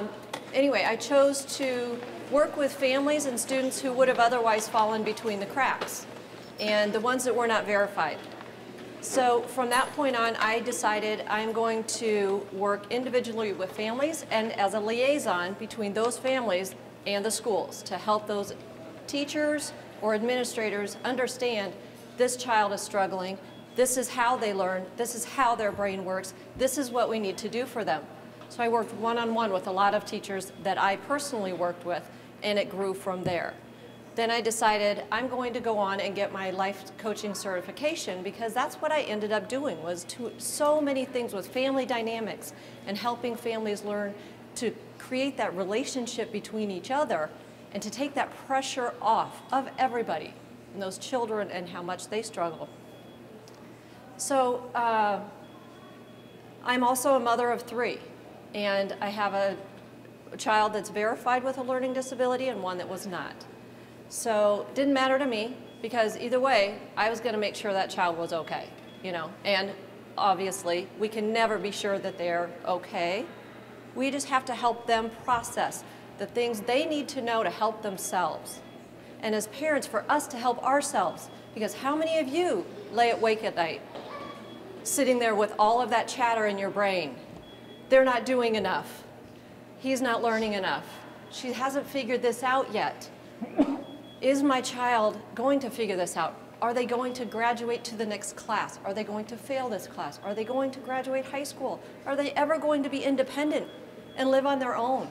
Okay. Anyway, I chose to work with families and students who would have otherwise fallen between the cracks and the ones that were not verified. So from that point on, I decided I'm going to work individually with families and as a liaison between those families and the schools to help those teachers or administrators understand this child is struggling, this is how they learn, this is how their brain works, this is what we need to do for them. So I worked one-on-one with a lot of teachers that I personally worked with, and it grew from there. Then I decided I'm going to go on and get my life coaching certification because that's what I ended up doing was so many things with family dynamics and helping families learn to create that relationship between each other and to take that pressure off of everybody and those children and how much they struggle. So I'm also a mother of 3, and I have a child that's verified with a learning disability and one that was not. So it didn't matter to me because either way, I was going to make sure that child was okay, you know. And obviously, we can never be sure that they're okay. We just have to help them process the things they need to know to help themselves. And as parents, for us to help ourselves, because how many of you lay awake at night, sitting there with all of that chatter in your brain? They're not doing enough. He's not learning enough. She hasn't figured this out yet. Is my child going to figure this out? Are they going to graduate to the next class? Are they going to fail this class? Are they going to graduate high school? Are they ever going to be independent and live on their own?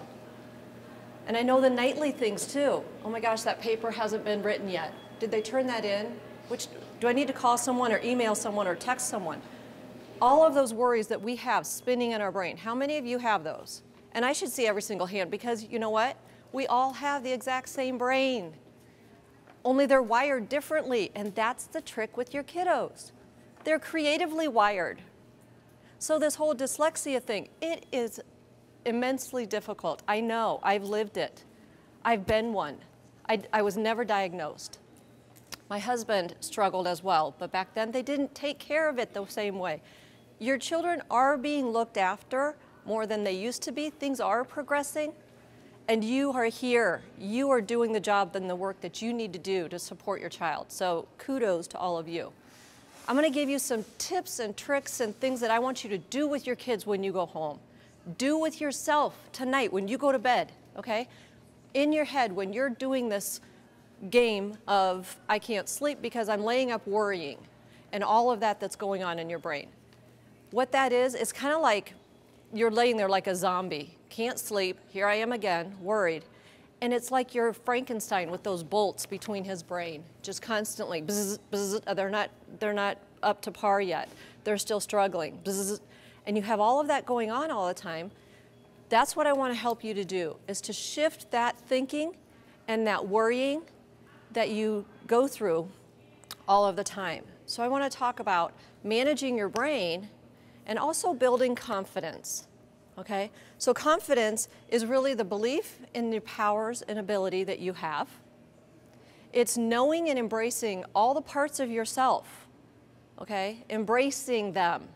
And I know the nightly things too. Oh my gosh, that paper hasn't been written yet. Did they turn that in? Do I need to call someone or email someone or text someone? All of those worries that we have spinning in our brain, how many of you have those? And I should see every single hand because you know what? We all have the exact same brain. Only they're wired differently, and that's the trick with your kiddos. They're creatively wired. So this whole dyslexia thing, it is immensely difficult. I know, I've lived it. I've been one. I was never diagnosed. My husband struggled as well, but back then they didn't take care of it the same way. Your children are being looked after more than they used to be. Things are progressing. And you are here, you are doing the job and the work that you need to do to support your child. So kudos to all of you. I'm gonna give you some tips and tricks and things that I want you to do with your kids when you go home. Do with yourself tonight when you go to bed, okay? In your head, when you're doing this game of, I can't sleep because I'm laying up worrying and all of that that's going on in your brain. What that is, it's kind of like you're laying there like a zombie. Can't sleep, here I am again, worried. And it's like you're Frankenstein with those bolts between his brain, just constantly, bzz, bzz, they're not up to par yet. They're still struggling, bzz, and you have all of that going on all the time. That's what I want to help you to do, is to shift that thinking and that worrying that you go through all of the time. So I want to talk about managing your brain and also building confidence. Okay? So confidence is really the belief in the powers and ability that you have. It's knowing and embracing all the parts of yourself, okay? Embracing them.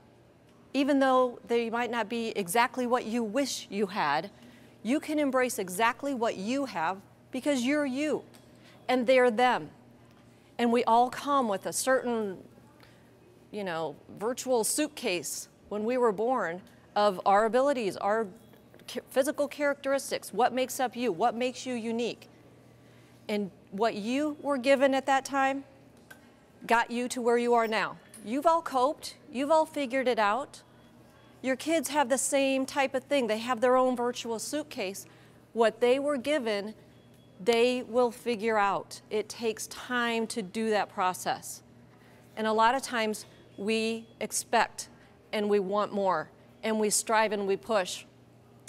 Even though they might not be exactly what you wish you had, you can embrace exactly what you have because you're you and they're them. And we all come with a certain, virtual suitcase when we were born of our abilities, our physical characteristics, what makes up you, what makes you unique. And what you were given at that time got you to where you are now. You've all coped, you've all figured it out. Your kids have the same type of thing. They have their own virtual suitcase. What they were given, they will figure out. It takes time to do that process. And a lot of times we expect and we want more and we strive and we push.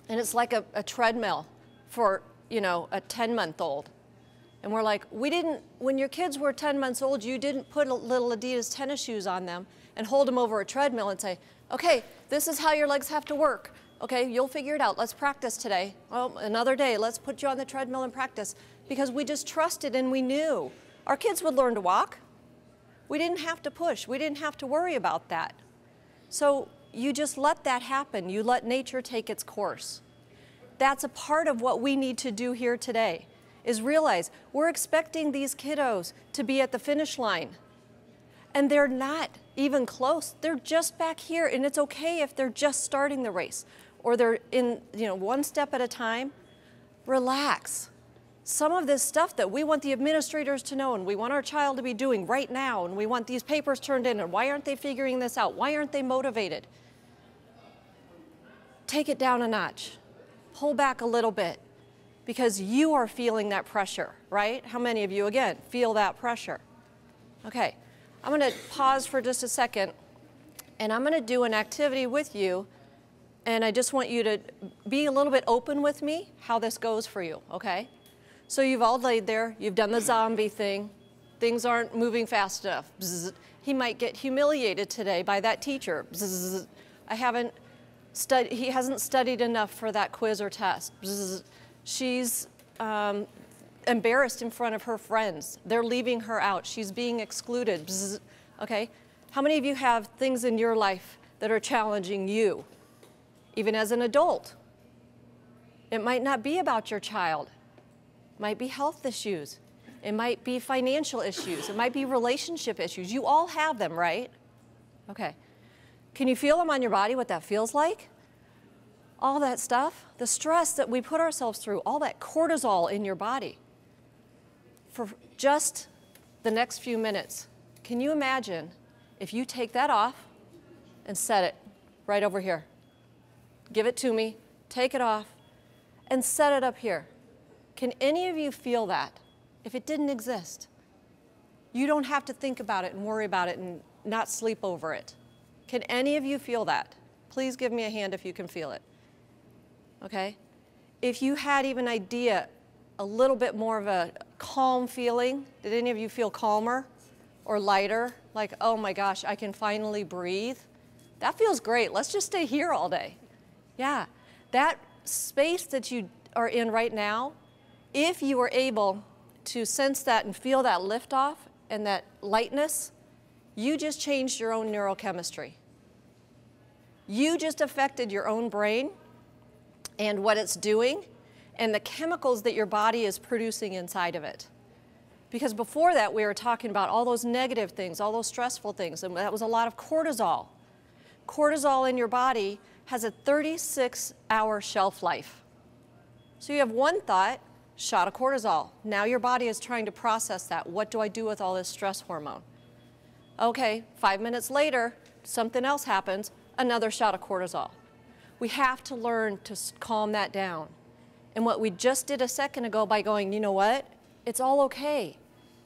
And it's like a treadmill for, you know, a 10-month-old. And we're like, when your kids were 10 months old, you didn't put little Adidas tennis shoes on them and hold them over a treadmill and say, okay, this is how your legs have to work. Okay, you'll figure it out. Let's practice today. Well, another day, let's put you on the treadmill and practice. Because we just trusted and we knew. Our kids would learn to walk. We didn't have to push. We didn't have to worry about that. So you just let that happen. You let nature take its course. That's a part of what we need to do here today, is realize we're expecting these kiddos to be at the finish line. And they're not even close. They're just back here, and it's okay if they're just starting the race or they're in, you know, one step at a time. Relax. Some of this stuff that we want the administrators to know and we want our child to be doing right now, and we want these papers turned in, and why aren't they figuring this out? Why aren't they motivated? Take it down a notch. Pull back a little bit, because you are feeling that pressure, right? How many of you, again, feel that pressure? Okay. I'm going to pause for just a second, and I'm going to do an activity with you, and I just want you to be a little bit open with me how this goes for you, okay? So you've all laid there, you've done the zombie thing, things aren't moving fast enough. Bzz. He might get humiliated today by that teacher. Bzz. He hasn't studied enough for that quiz or test. Bzz. She's embarrassed in front of her friends. They're leaving her out. She's being excluded. Bzz. Okay? How many of you have things in your life that are challenging you, even as an adult? It might not be about your child. It might be health issues. It might be financial issues. It might be relationship issues. You all have them, right? Okay. Can you feel them on your body, what that feels like? All that stuff, the stress that we put ourselves through, all that cortisol in your body. For just the next few minutes, can you imagine if you take that off and set it right over here? Give it to me, take it off, and set it up here. Can any of you feel that if it didn't exist? You don't have to think about it and worry about it and not sleep over it. Can any of you feel that? Please give me a hand if you can feel it. Okay? If you had even an idea, a little bit more of a calm feeling, did any of you feel calmer or lighter? Like, oh my gosh, I can finally breathe? That feels great. Let's just stay here all day. Yeah, that space that you are in right now, if you were able to sense that and feel that liftoff and that lightness, you just changed your own neurochemistry. You just affected your own brain and what it's doing and the chemicals that your body is producing inside of it. Because before that, we were talking about all those negative things, all those stressful things, and that was a lot of cortisol. Cortisol in your body has a 36-hour shelf life. So you have one thought, shot of cortisol. Now your body is trying to process that. What do I do with all this stress hormone? Okay, 5 minutes later, something else happens, another shot of cortisol. We have to learn to calm that down. And what we just did a second ago by going, you know what? It's all okay.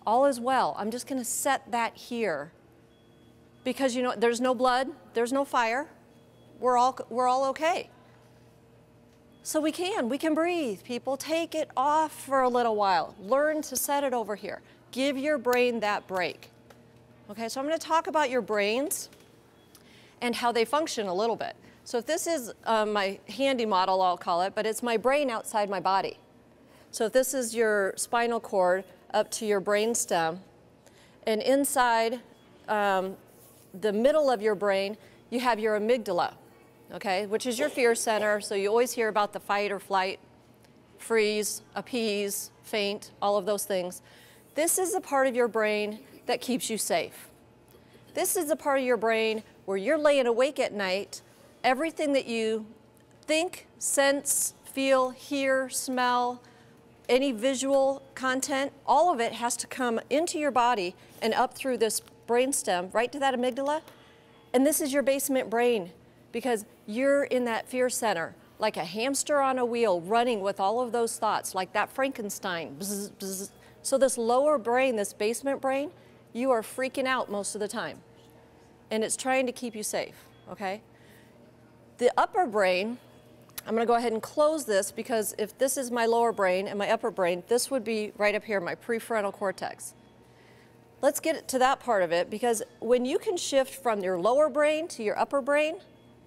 All is well. I'm just going to set that here. Because, you know, there's no blood, there's no fire. We're all okay. So we can breathe, people. Take it off for a little while. Learn to set it over here. Give your brain that break. Okay, so I'm going to talk about your brains and how they function a little bit. So if this is my handy model, I'll call it, but it's my brain outside my body. So if this is your spinal cord up to your brain stem, and inside the middle of your brain, you have your amygdala, okay, which is your fear center. So you always hear about the fight or flight, freeze, appease, faint, all of those things. This is the part of your brain that keeps you safe. This is the part of your brain where you're laying awake at night, everything that you think, sense, feel, hear, smell, any visual content, all of it has to come into your body and up through this brainstem, right to that amygdala. And this is your basement brain, because you're in that fear center, like a hamster on a wheel, running with all of those thoughts, like that Frankenstein. Bzz, bzz. So this lower brain, this basement brain, you are freaking out most of the time. And it's trying to keep you safe, okay? The upper brain, I'm gonna go ahead and close this, because if this is my lower brain and my upper brain, this would be right up here, my prefrontal cortex. Let's get to that part of it, because when you can shift from your lower brain to your upper brain,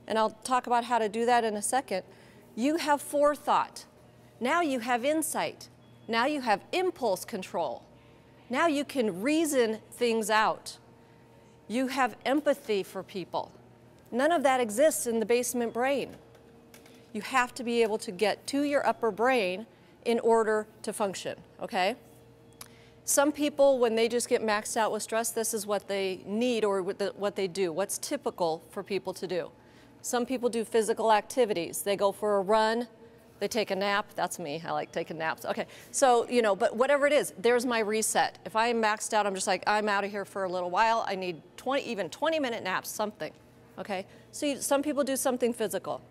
and I'll talk about how to do that in a second, you have forethought. Now you have insight. Now you have impulse control. Now you can reason things out. You have empathy for people. None of that exists in the basement brain. You have to be able to get to your upper brain in order to function, okay? Some people, when they just get maxed out with stress, this is what they need or what they do, what's typical for people to do. Some people do physical activities. They go for a run, they take a nap. That's me, I like taking naps. Okay, so, you know, but whatever it is, there's my reset. If I am maxed out, I'm just like, I'm out of here for a little while. I need even 20-minute naps, something, okay? So some people do something physical.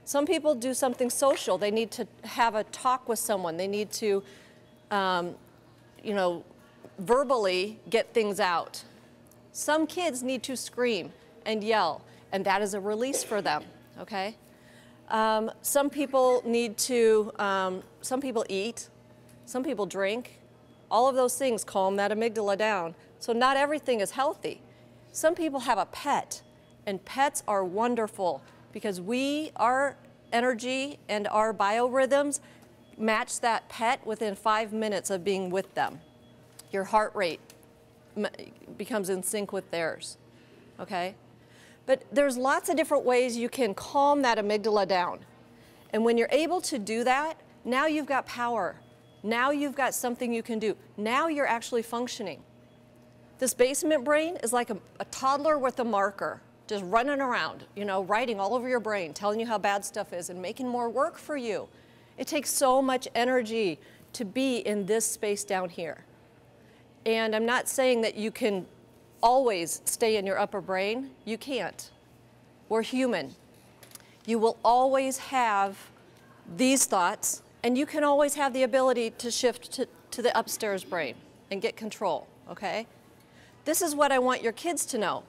Some people do something social. They need to have a talk with someone. They need to, you know, verbally get things out. Some kids need to scream and yell, and that is a release for them, okay? Some people need to, some people eat, some people drink. All of those things calm that amygdala down. So not everything is healthy. Some people have a pet, and pets are wonderful because our energy and our biorhythms match that pet within 5 minutes of being with them. Your heart rate becomes in sync with theirs, okay? But there's lots of different ways you can calm that amygdala down. And when you're able to do that, now you've got power. Now you've got something you can do. Now you're actually functioning. This basement brain is like a toddler with a marker, just running around, you know, writing all over your brain, telling you how bad stuff is and making more work for you. It takes so much energy to be in this space down here. And I'm not saying that you can always stay in your upper brain. You can't. We're human. You will always have these thoughts, and you can always have the ability to shift to the upstairs brain and get control, okay? This is what I want your kids to know.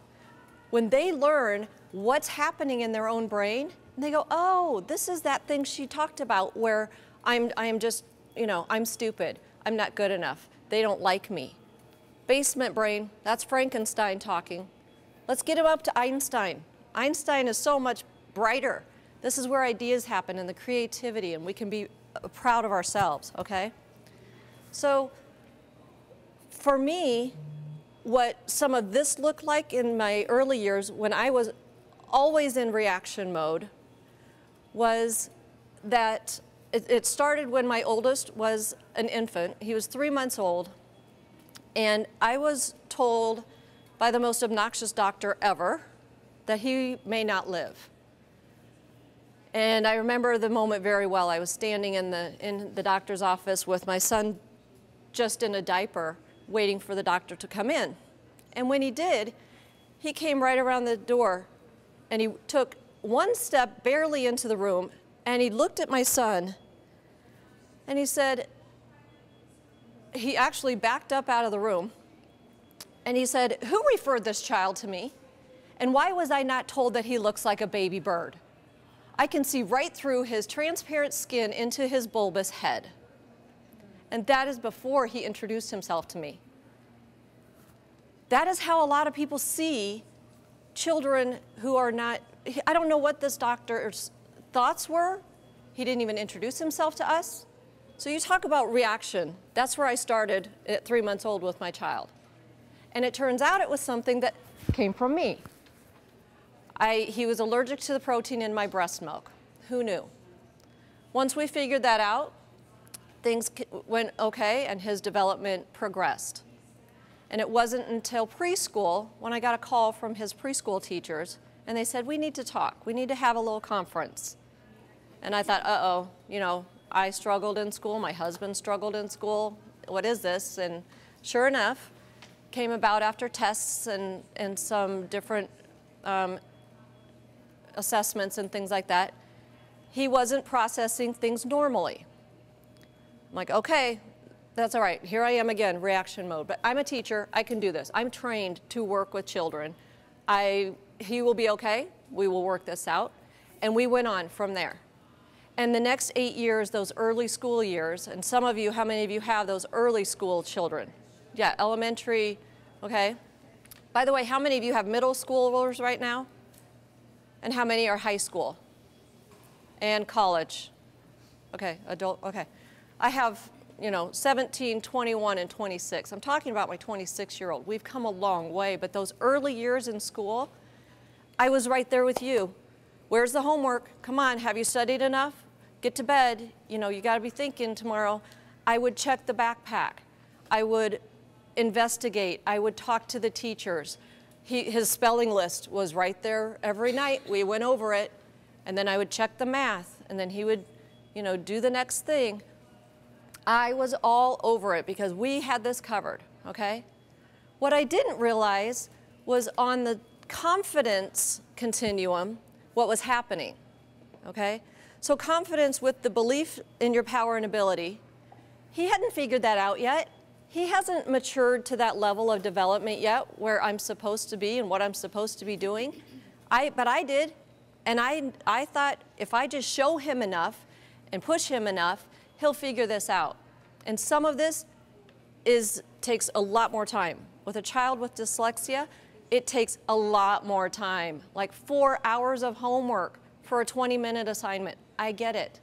When they learn what's happening in their own brain, and they go, oh, this is that thing she talked about where I am just, you know, I'm stupid. I'm not good enough. They don't like me. Basement brain, that's Frankenstein talking. Let's get him up to Einstein. Einstein is so much brighter. This is where ideas happen and the creativity, and we can be proud of ourselves, okay? So for me, what some of this looked like in my early years when I was always in reaction mode was that it started when my oldest was an infant. He was 3 months old. And I was told by the most obnoxious doctor ever that he may not live. And I remember the moment very well. I was standing in the doctor's office with my son just in a diaper, waiting for the doctor to come in. And when he did, he came right around the door, and he took one step barely into the room, and he looked at my son, and he said, he actually backed up out of the room, and he said, who referred this child to me? And why was I not told that he looks like a baby bird? I can see right through his transparent skin into his bulbous head. And that is before he introduced himself to me. That is how a lot of people see children who are not, I don't know what this doctor's thoughts were. He didn't even introduce himself to us. So you talk about reaction. That's where I started at 3 months old with my child. And it turns out it was something that came from me. He was allergic to the protein in my breast milk. Who knew? Once we figured that out, things went okay and his development progressed. And it wasn't until preschool when I got a call from his preschool teachers, and they said, we need to talk. We need to have a little conference. And I thought, uh-oh, you know, I struggled in school. My husband struggled in school. What is this? And sure enough, came about after tests and some different assessments and things like that. He wasn't processing things normally. I'm like, okay, that's all right. Here I am again, reaction mode. But I'm a teacher. I can do this. I'm trained to work with children. He will be okay. We will work this out. And we went on from there. And the next 8 years, those early school years, and some of you, how many of you have those early school children? Yeah, elementary, okay. By the way, how many of you have middle schoolers right now? And how many are high school? And college? Okay, adult, okay. I have, you know, 17, 21, and 26. I'm talking about my 26-year-old. We've come a long way, but those early years in school, I was right there with you. Where's the homework? Come on, have you studied enough? Get to bed. You know, you got to be thinking tomorrow. I would check the backpack. I would investigate. I would talk to the teachers. His spelling list was right there every night. We went over it, and then I would check the math, and then he would, you know, do the next thing. I was all over it because we had this covered, okay? What I didn't realize was on the confidence continuum, what was happening, okay? So confidence with the belief in your power and ability, he hadn't figured that out yet. He hasn't matured to that level of development yet where I'm supposed to be and what I'm supposed to be doing. But I did, and I thought if I just show him enough and push him enough, he'll figure this out. And some of this takes a lot more time. With a child with dyslexia, it takes a lot more time, like 4 hours of homework for a 20-minute assignment. I get it.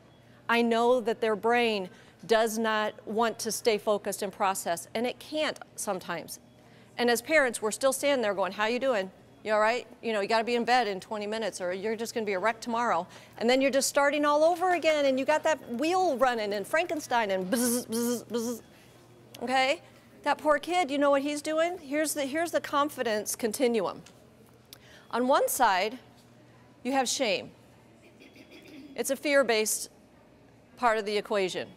I know that their brain does not want to stay focused and process, and it can't sometimes. And as parents, we're still standing there going, how you doing? You all right? You know, you got to be in bed in 20 minutes or you're just going to be a wreck tomorrow. And then you're just starting all over again, and you got that wheel running and Frankenstein and bzz, bzz, bzz. Okay? That poor kid, you know what he's doing? Here's the confidence continuum. On one side, you have shame. It's a fear-based part of the equation.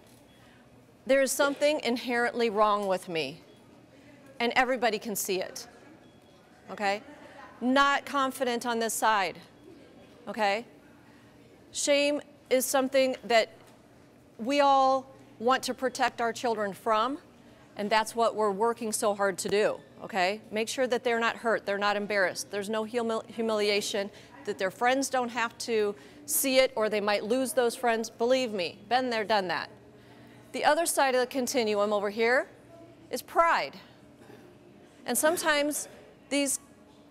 There is something inherently wrong with me, and everybody can see it, okay? Not confident on this side, okay? Shame is something that we all want to protect our children from, and that's what we're working so hard to do, okay? Make sure that they're not hurt, they're not embarrassed, there's no humiliation, that their friends don't have to see it or they might lose those friends. Believe me, been there, done that. The other side of the continuum over here is pride. And sometimes these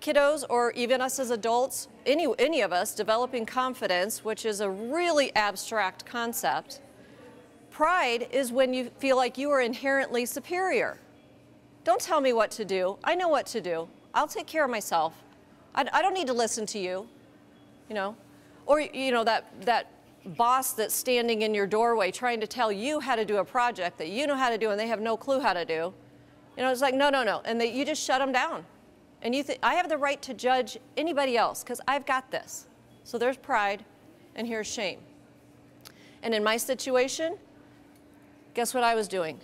kiddos, or even us as adults, any of us developing confidence, which is a really abstract concept, pride is when you feel like you are inherently superior. Don't tell me what to do. I know what to do. I'll take care of myself. I don't need to listen to you, you know. Or, you know, that boss that's standing in your doorway trying to tell you how to do a project that you know how to do and they have no clue how to do. You know, it's like, no, no, no. And you just shut them down. And you think, I have the right to judge anybody else because I've got this. So there's pride, and here's shame. And in my situation, guess what I was doing?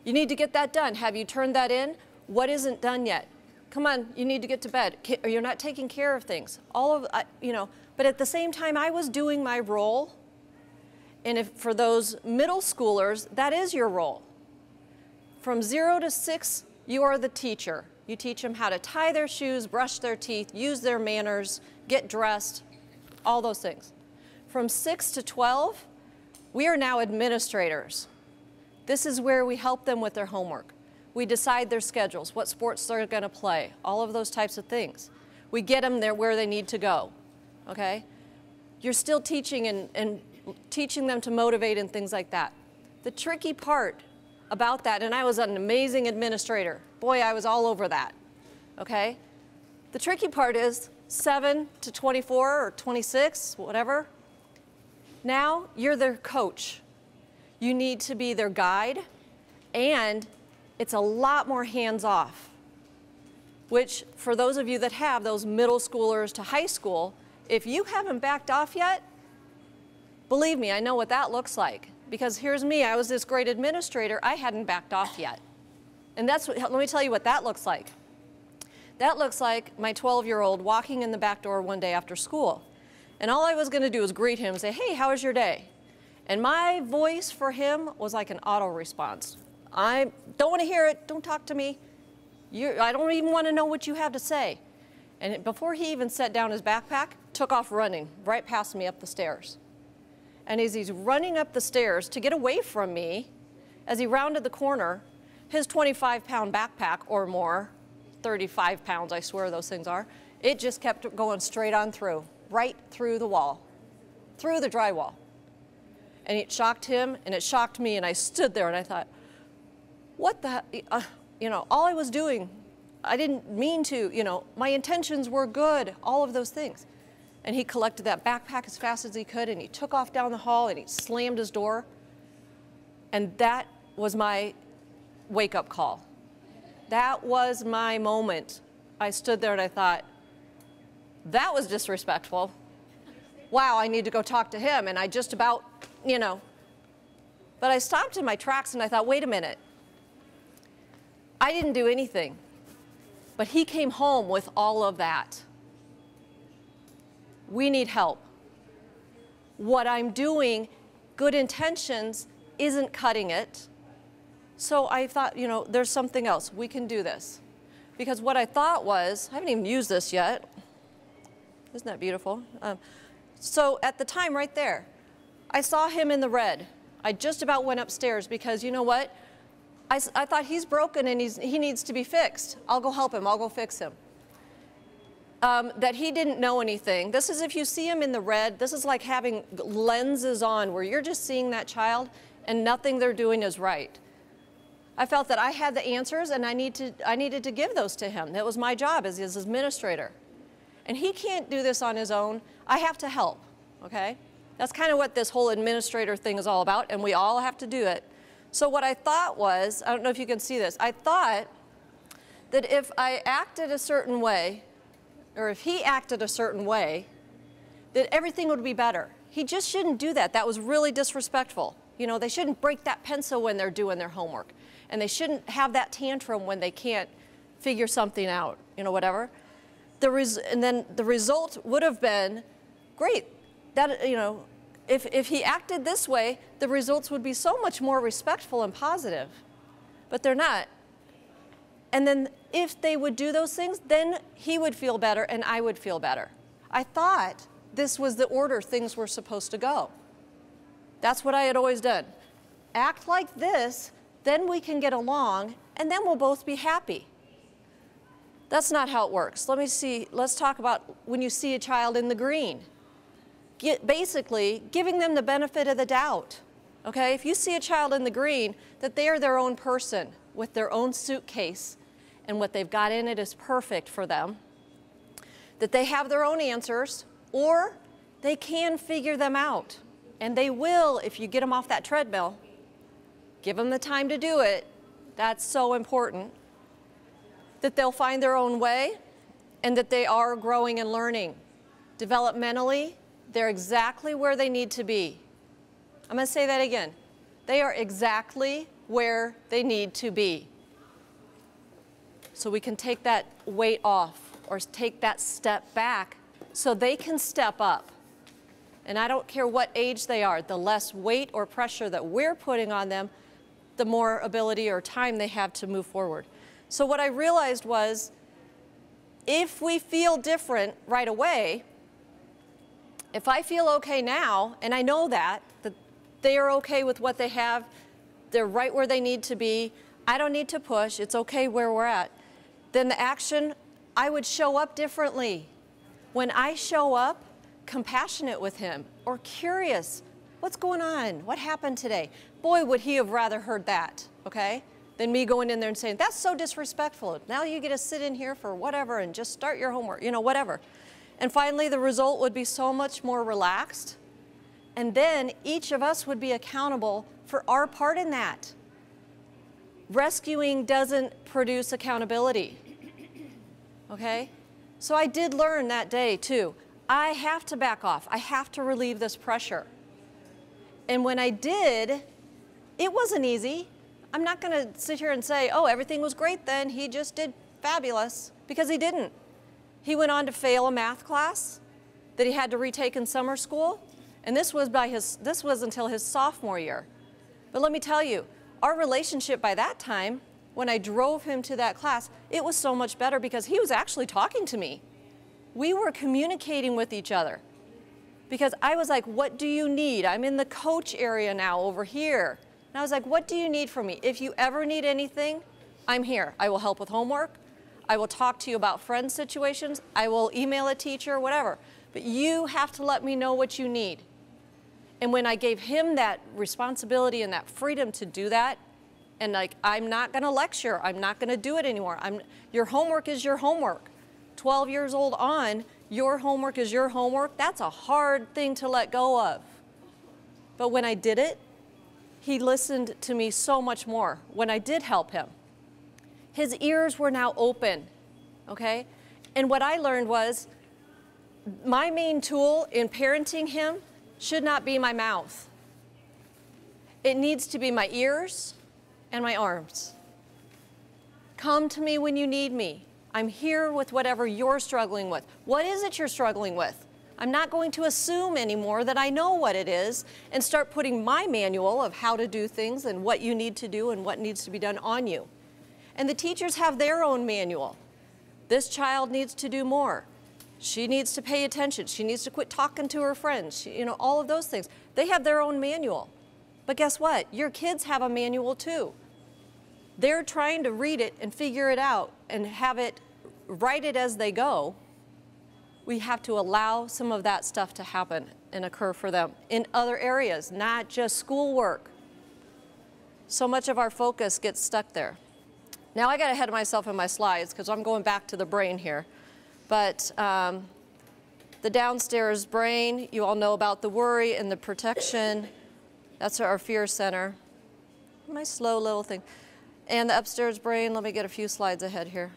You need to get that done. Have you turned that in? What isn't done yet? Come on, you need to get to bed. Or you're not taking care of things. All of, you know, but at the same time, I was doing my role. And if for those middle schoolers, that is your role. From 0 to 6, you are the teacher. You teach them how to tie their shoes, brush their teeth, use their manners, get dressed, all those things. From 6 to 12, we are now administrators. This is where we help them with their homework. We decide their schedules, what sports they're going to play, all of those types of things. We get them there where they need to go, okay? You're still teaching and teaching them to motivate and things like that. The tricky part about that, and I was an amazing administrator. Boy, I was all over that, okay? The tricky part is 7 to 24 or 26, whatever. Now you're their coach. You need to be their guide, and it's a lot more hands-off which for those of you that have those middle schoolers to high school, if you haven't backed off yet, believe me, I know what that looks like. Because here's me, I was this great administrator, I hadn't backed off yet. And that's what, let me tell you what that looks like. That looks like my 12-year-old walking in the back door one day after school. And all I was gonna do was greet him and say, hey, how was your day? And my voice for him was like an auto response. I don't wanna hear it, don't talk to me. I don't even wanna know what you have to say. And before he even set down his backpack, took off running right past me up the stairs. And as he's running up the stairs to get away from me, as he rounded the corner, his 25-pound backpack or more, 35 pounds, I swear those things are, it just kept going straight on through, right through the wall, through the drywall. And it shocked him, and it shocked me, and I stood there and I thought, what the, you know, all I was doing, I didn't mean to, you know, my intentions were good, all of those things. And he collected that backpack as fast as he could, and he took off down the hall, and he slammed his door. And that was my wake-up call. That was my moment. I stood there and I thought, that was disrespectful. Wow, I need to go talk to him. And I just about, you know. But I stopped in my tracks and I thought, wait a minute. I didn't do anything. But he came home with all of that. We need help. What I'm doing, good intentions, isn't cutting it. So I thought, you know, there's something else. We can do this. Because what I thought was, I haven't even used this yet. Isn't that beautiful? So at the time right there, I saw him in the red. I just about went upstairs because you know what? I thought he's broken and he needs to be fixed. I'll go help him. I'll go fix him. That he didn't know anything. This is if you see him in the red, this is like having lenses on where you're just seeing that child and nothing they're doing is right. I felt that I had the answers and I needed to give those to him. That was my job as his administrator. And he can't do this on his own. I have to help, okay? That's kind of what this whole administrator thing is all about, and we all have to do it. So what I thought was, I don't know if you can see this, I thought that if I acted a certain way, or if he acted a certain way, that everything would be better. He just shouldn't do that. That was really disrespectful. You know, they shouldn't break that pencil when they're doing their homework. And they shouldn't have that tantrum when they can't figure something out, you know, whatever. And then the result would have been, great, that, you know, if he acted this way, the results would be so much more respectful and positive. But they're not. And then if they would do those things, then he would feel better and I would feel better. I thought this was the order things were supposed to go. That's what I had always done. Act like this, then we can get along, and then we'll both be happy. That's not how it works. Let's talk about when you see a child in the green. Basically, giving them the benefit of the doubt. Okay, if you see a child in the green, that they are their own person with their own suitcase, and what they've got in it is perfect for them, that they have their own answers, or they can figure them out. And they will if you get them off that treadmill. Give them the time to do it. That's so important. That they'll find their own way and that they are growing and learning. Developmentally, they're exactly where they need to be. I'm going to say that again. They are exactly where they need to be. So we can take that weight off or take that step back so they can step up. And I don't care what age they are, the less weight or pressure that we're putting on them, the more ability or time they have to move forward. So what I realized was, if we feel different right away, if I feel okay now, and I know that they are okay with what they have, they're right where they need to be, I don't need to push, it's okay where we're at, then the action, I would show up differently. When I show up compassionate with him or curious, what's going on? What happened today? Boy, would he have rather heard that, okay? Than me going in there and saying, that's so disrespectful. Now you get to sit in here for whatever and just start your homework, you know, whatever. And finally, the result would be so much more relaxed. And then each of us would be accountable for our part in that. Rescuing doesn't produce accountability. okay? So I did learn that day too. I have to back off. I have to relieve this pressure. And when I did, it wasn't easy. I'm not going to sit here and say, oh, everything was great then. He just did fabulous, because he didn't. He went on to fail a math class that he had to retake in summer school. And this was until his sophomore year. But let me tell you, our relationship by that time, when I drove him to that class, it was so much better because he was actually talking to me. We were communicating with each other. Because I was like, what do you need? I'm in the coach area now over here. And I was like, what do you need from me? If you ever need anything, I'm here. I will help with homework. I will talk to you about friend situations. I will email a teacher, whatever. But you have to let me know what you need. And when I gave him that responsibility and that freedom to do that, and like, I'm not going to lecture. I'm not going to do it anymore. Your homework is your homework. 12 years old on, your homework is your homework. That's a hard thing to let go of. But when I did it, he listened to me so much more when I did help him. His ears were now open, okay? And what I learned was my main tool in parenting him should not be my mouth. It needs to be my ears and my arms. Come to me when you need me. I'm here with whatever you're struggling with. What is it you're struggling with? I'm not going to assume anymore that I know what it is and start putting my manual of how to do things and what you need to do and what needs to be done on you. And the teachers have their own manual. This child needs to do more. She needs to pay attention. She needs to quit talking to her friends. All of those things. They have their own manual. But guess what? Your kids have a manual too. They're trying to read it and figure it out and have it, write it as they go. We have to allow some of that stuff to happen and occur for them in other areas, not just schoolwork. So much of our focus gets stuck there. Now I got ahead of myself in my slides because I'm going back to the brain here. But the downstairs brain, you all know about the worry and the protection. That's our fear center. My slow little thing. And the upstairs brain, let me get a few slides ahead here.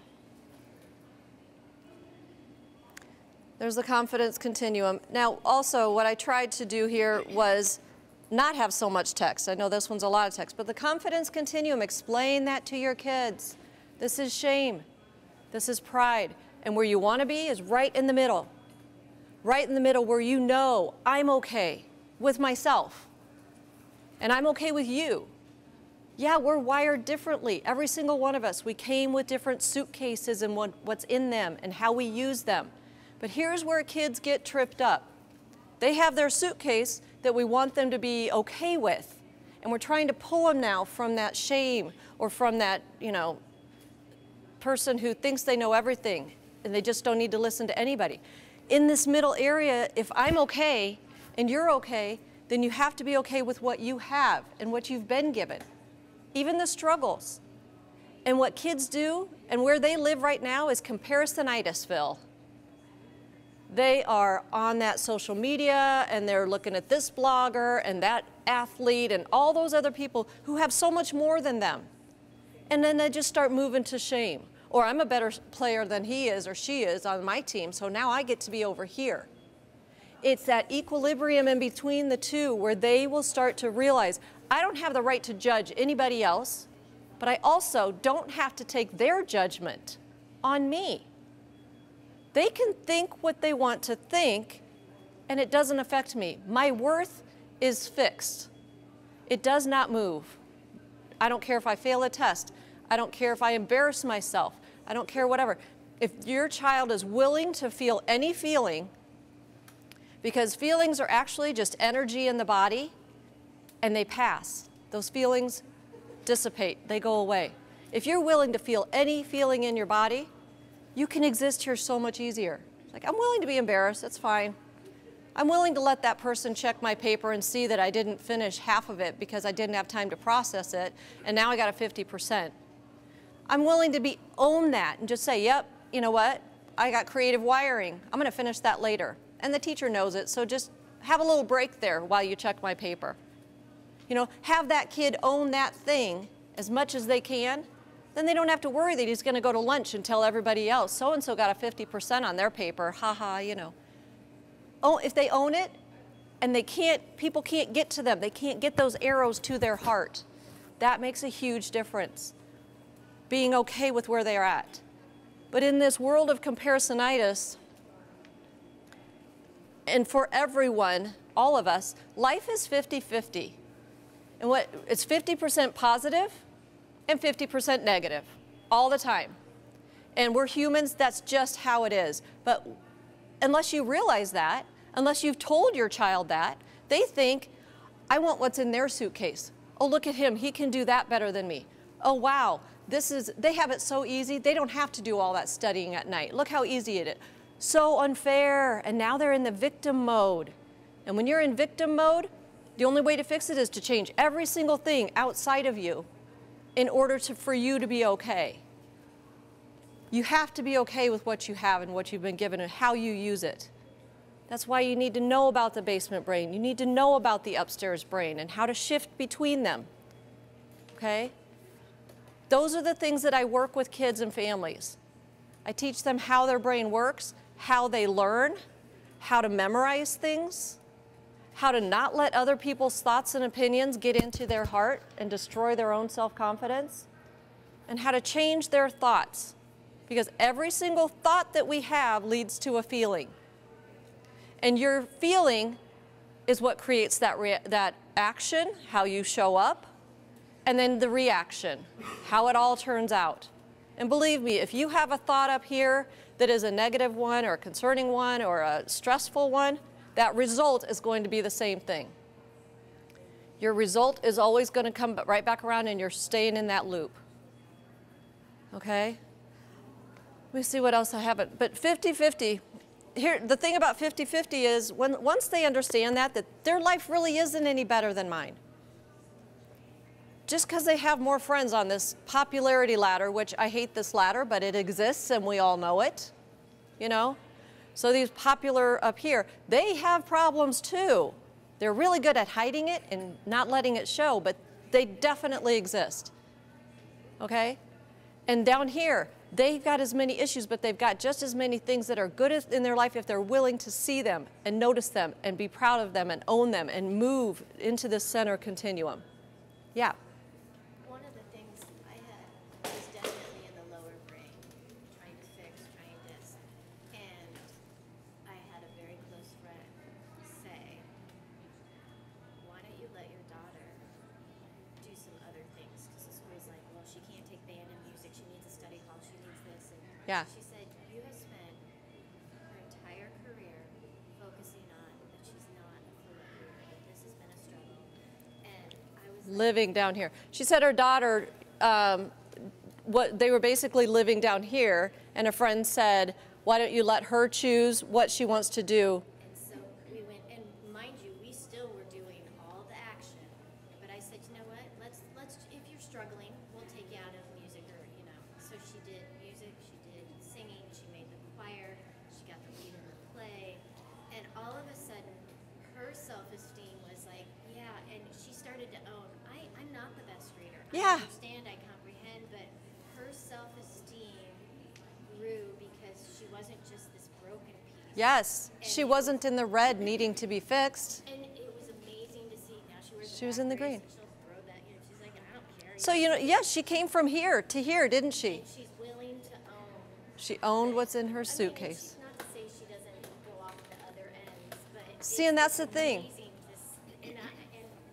There's the confidence continuum. Now, also, what I tried to do here was not have so much text. I know this one's a lot of text, but the confidence continuum, explain that to your kids. This is shame. This is pride. And where you want to be is right in the middle. Right in the middle where you know I'm okay with myself. And I'm okay with you. Yeah, we're wired differently. Every single one of us. We came with different suitcases and what's in them and how we use them. But here's where kids get tripped up. They have their suitcase that we want them to be okay with. And we're trying to pull them now from that shame or from that, person who thinks they know everything and they just don't need to listen to anybody. In this middle area, if I'm okay and you're okay, then you have to be okay with what you have and what you've been given. Even the struggles. And what kids do and where they live right now is comparisonitis-ville. They are on that social media and they're looking at this blogger and that athlete and all those other people who have so much more than them. And then they just start moving to shame. Or I'm a better player than he is or she is on my team, so now I get to be over here. It's that equilibrium in between the two where they will start to realize, I don't have the right to judge anybody else, but I also don't have to take their judgment on me. They can think what they want to think, and it doesn't affect me. My worth is fixed. It does not move. I don't care if I fail a test. I don't care if I embarrass myself. I don't care whatever. If your child is willing to feel any feeling, because feelings are actually just energy in the body, and they pass. Those feelings dissipate. They go away. If you're willing to feel any feeling in your body, you can exist here so much easier. Like, I'm willing to be embarrassed. That's fine. I'm willing to let that person check my paper and see that I didn't finish half of it because I didn't have time to process it, and now I got a 50%. I'm willing to own that and just say, yep, you know what? I got creative wiring. I'm going to finish that later. And the teacher knows it, so just have a little break there while you check my paper. Have that kid own that thing as much as they can, then they don't have to worry that he's going to go to lunch and tell everybody else, so-and-so got a 50% on their paper, haha, you know. Oh, if they own it and people can't get to them, they can't get those arrows to their heart, that makes a huge difference. Being okay with where they are at. But in this world of comparisonitis, and for everyone, all of us, life is 50-50. And it's 50% positive and 50% negative all the time. And we're humans, that's just how it is. But unless you realize that, unless you've told your child that, they think, I want what's in their suitcase. Oh, look at him, he can do that better than me. Oh, wow, they have it so easy, they don't have to do all that studying at night. Look how easy it is. So unfair, and now they're in the victim mode. And when you're in victim mode, the only way to fix it is to change every single thing outside of you in order for you to be okay. You have to be okay with what you have and what you've been given and how you use it. That's why you need to know about the basement brain. You need to know about the upstairs brain and how to shift between them, okay? Those are the things that I work with kids and families. I teach them how their brain works, how they learn, how to memorize things, how to not let other people's thoughts and opinions get into their heart and destroy their own self-confidence, and how to change their thoughts. Because every single thought that we have leads to a feeling. And your feeling is what creates that action, how you show up, and then the reaction, how it all turns out. And believe me, if you have a thought up here that is a negative one or a concerning one or a stressful one, that result is going to be the same thing. Your result is always going to come right back around and you're staying in that loop. Okay? Let me see what else I have. But 50-50, here, the thing about 50-50 is once they understand that their life really isn't any better than mine. Just because they have more friends on this popularity ladder, which I hate this ladder, but it exists and we all know it, you know? So these popular up here, they have problems too. They're really good at hiding it and not letting it show, but they definitely exist, okay? And down here, they've got as many issues, but they've got just as many things that are good in their life if they're willing to see them and notice them and be proud of them and own them and move into this center continuum. Yeah. One of the things I had was definitely in the lower brain, trying to fix, trying this. And I had a very close friend say, why don't you let your daughter do some other things? Because the school's like, well, she can't take band and music, she needs a study hall, she needs this. And Yeah. she said, you have spent her entire career focusing on that she's not a fluent reader, that this has been a struggle. And I was like, Living down here. She said her daughter, they were basically living down here, and a friend said, why don't you let her choose what she wants to do? and so we went, and mind you, we still were doing all the action. But I said, you know what? Let's if you're struggling, we'll take you out of music, or you know. So she did music, she did singing, she made the choir, she got the lead in the play, and all of a sudden, her self-esteem was like, yeah, and she started to own, I'm not the best reader. Yeah. I understand, I comprehend, but her self-esteem grew because she wasn't just this broken piece. Yes, she wasn't in the red needing to be fixed. And it was amazing to see. Now she wears She was in the green. and she'll throw that, you know, she's like, I don't care. So, you know, yes, she came from here to here, didn't she? And she's willing to own. She owned what's in her I mean, suitcase. and she's not to say she doesn't go off the other ends, but See, and that's the it's thing. amazing and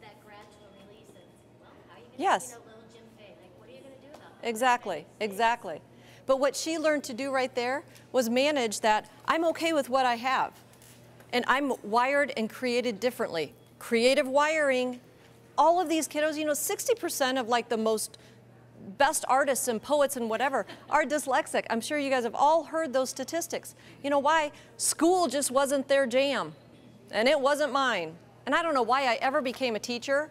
that gradual release of, well, how are you going to, Yes. you know, little Jim Fay, like, what are you going to do about that? Exactly, exactly. But what she learned to do right there was manage that I'm okay with what I have. And I'm wired and created differently. Creative wiring, all of these kiddos, you know, 60% of like the most best artists and poets and whatever are dyslexic. I'm sure you guys have all heard those statistics. You know why? School just wasn't their jam, and it wasn't mine. And I don't know why I ever became a teacher.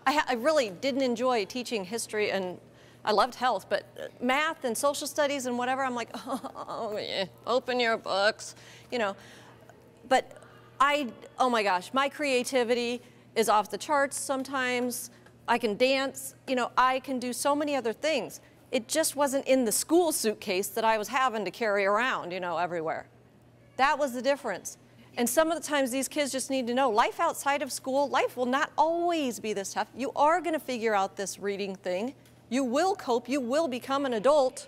I really didn't enjoy teaching history, and I loved health, but math and social studies and whatever, I'm like, oh, yeah, open your books, you know. But oh my gosh, my creativity is off the charts sometimes. I can dance, you know, I can do so many other things. It just wasn't in the school suitcase that I was having to carry around, you know, everywhere. That was the difference. And some of the times these kids just need to know life outside of school, life will not always be this tough. You are going to figure out this reading thing. You will cope. You will become an adult.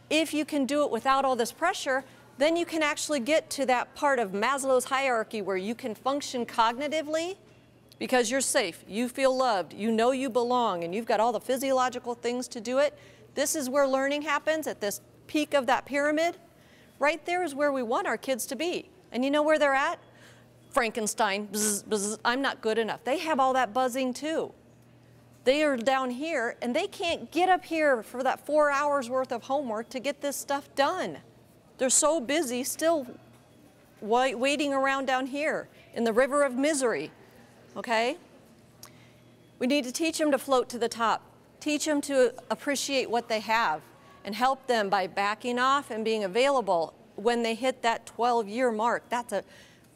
If you can do it without all this pressure, then you can actually get to that part of Maslow's hierarchy where you can function cognitively because you're safe, you feel loved, you know you belong, and you've got all the physiological things to do it. This is where learning happens, at this peak of that pyramid. Right there is where we want our kids to be. And you know where they're at? Frankenstein, bzz, bzz, I'm not good enough. They have all that buzzing too. They are down here, and they can't get up here for that 4 hours worth of homework to get this stuff done. They're so busy still waiting around down here in the river of misery, okay? We need to teach them to float to the top. Teach them to appreciate what they have and help them by backing off and being available when they hit that 12-year mark.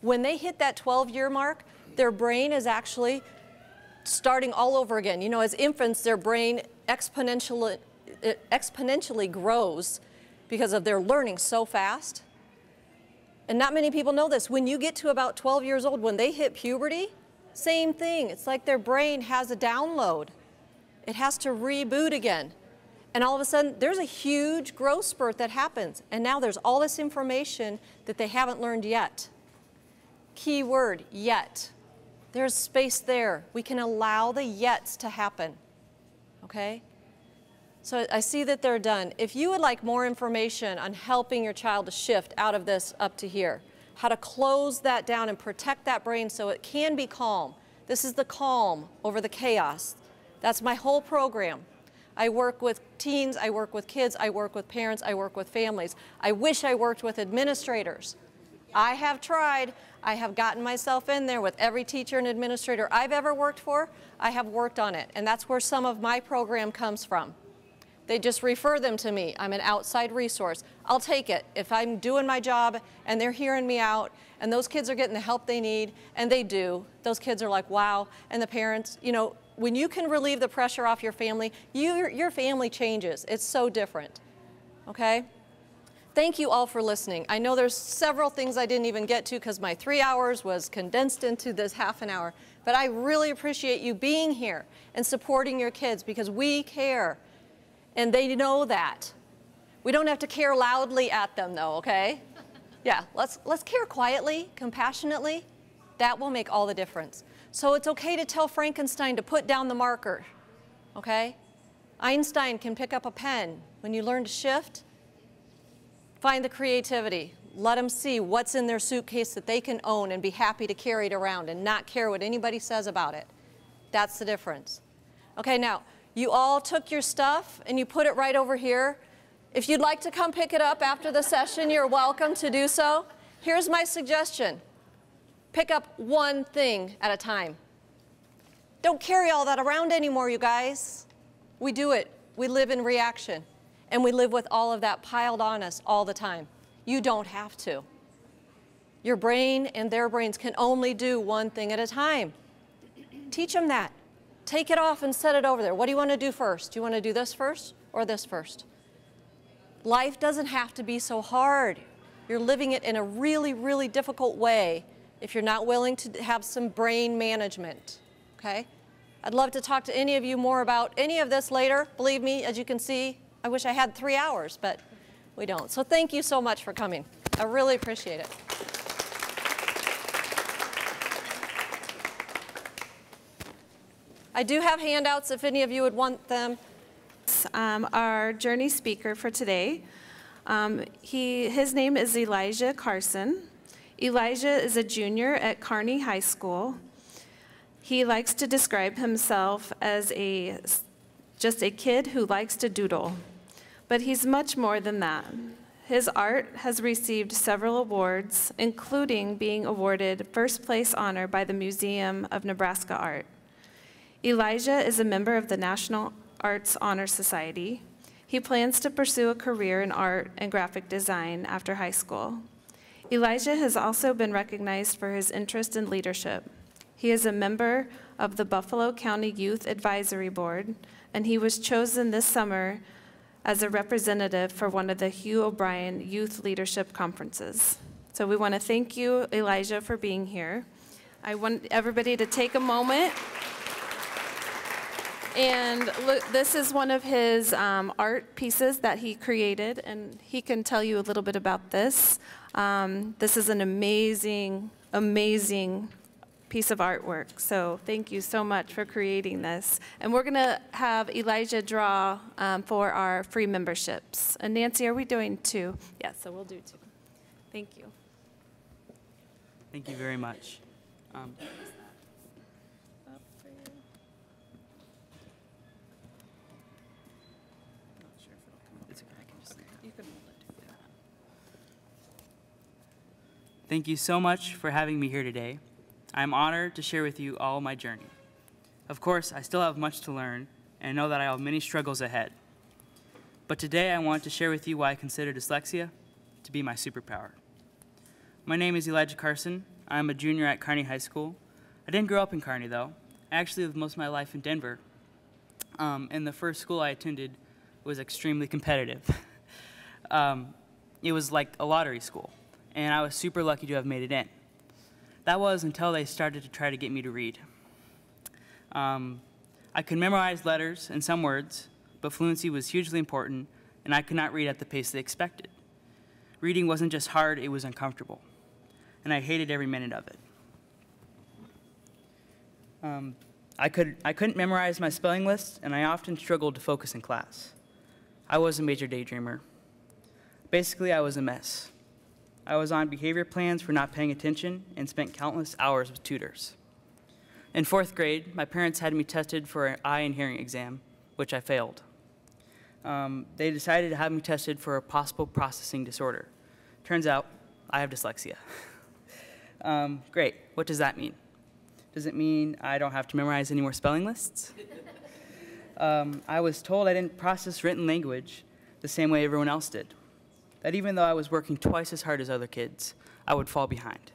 When they hit that 12-year mark, their brain is actually starting all over again. You know, as infants, their brain exponentially grows because of their learning so fast. And not many people know this. When you get to about 12 years old, when they hit puberty, same thing. It's like their brain has a download. It has to reboot again. And all of a sudden, there's a huge growth spurt that happens. And now there's all this information that they haven't learned yet. Key word, yet. There's space there. We can allow the yets to happen, okay? So I see that they're done. If you would like more information on helping your child to shift out of this up to here, how to close that down and protect that brain so it can be calm. This is the calm over the chaos. That's my whole program. I work with teens, I work with kids, I work with parents, I work with families. I wish I worked with administrators. I have tried. I have gotten myself in there with every teacher and administrator I've ever worked for. I have worked on it, and that's where some of my program comes from. They just refer them to me. I'm an outside resource. I'll take it. If I'm doing my job and they're hearing me out and those kids are getting the help they need, and they do, those kids are like, wow, and the parents, you know, when you can relieve the pressure off your family, your family changes. It's so different, okay? Thank you all for listening. I know there's several things I didn't even get to because my 3 hours was condensed into this half an hour, but I really appreciate you being here and supporting your kids because we care, and they know that. We don't have to care loudly at them though, okay? Yeah, let's care quietly, compassionately. That will make all the difference. So it's okay to tell Frankenstein to put down the marker, okay? Einstein can pick up a pen. When you learn to shift, find the creativity. Let them see what's in their suitcase that they can own and be happy to carry it around and not care what anybody says about it. That's the difference. Okay, now, you all took your stuff and you put it right over here. If you'd like to come pick it up after the session, you're welcome to do so. Here's my suggestion. Pick up one thing at a time. Don't carry all that around anymore, you guys. We do it. We live in reaction. And we live with all of that piled on us all the time. You don't have to. Your brain and their brains can only do one thing at a time. Teach them that. Take it off and set it over there. What do you want to do first? Do you want to do this first or this first? Life doesn't have to be so hard. You're living it in a really, really difficult way if you're not willing to have some brain management, okay? I'd love to talk to any of you more about any of this later. Believe me, as you can see, I wish I had 3 hours, but we don't. So thank you so much for coming. I really appreciate it. I do have handouts if any of you would want them. Our journey speaker for today, his name is Elijah Carson. Elijah is a junior at Kearney High School. He likes to describe himself as just a kid who likes to doodle. But he's much more than that. His art has received several awards, including being awarded first place honor by the Museum of Nebraska Art. Elijah is a member of the National Arts Honor Society. He plans to pursue a career in art and graphic design after high school. Elijah has also been recognized for his interest in leadership. He is a member of the Buffalo County Youth Advisory Board, and he was chosen this summer as a representative for one of the Hugh O'Brien Youth Leadership Conferences. So we want to thank you, Elijah, for being here. I want everybody to take a moment. And look, this is one of his art pieces that he created, and he can tell you a little bit about this. This is an amazing, amazing piece of artwork. So thank you so much for creating this. And we're going to have Elijah draw for our free memberships. And Nancy, are we doing 2? Yeah, so we'll do 2. Thank you. Thank you very much. Thank you so much for having me here today. I'm honored to share with you all my journey. Of course, I still have much to learn, and I know that I have many struggles ahead. But today I want to share with you why I consider dyslexia to be my superpower. My name is Elijah Carson. I'm a junior at Kearney High School. I didn't grow up in Kearney, though. I actually lived most of my life in Denver, and the first school I attended was extremely competitive. It was like a lottery school, and I was super lucky to have made it in. That was until they started to try to get me to read. I could memorize letters and some words, but fluency was hugely important, and I could not read at the pace they expected. Reading wasn't just hard, it was uncomfortable, and I hated every minute of it. I couldn't memorize my spelling list, and I often struggled to focus in class. I was a major daydreamer. Basically, I was a mess. I was on behavior plans for not paying attention and spent countless hours with tutors. In 4th grade, my parents had me tested for an eye and hearing exam, which I failed. They decided to have me tested for a possible processing disorder. Turns out, I have dyslexia. Great, what does that mean? Does it mean I don't have to memorize any more spelling lists? I was told I didn't process written language the same way everyone else did. That even though I was working twice as hard as other kids, I would fall behind.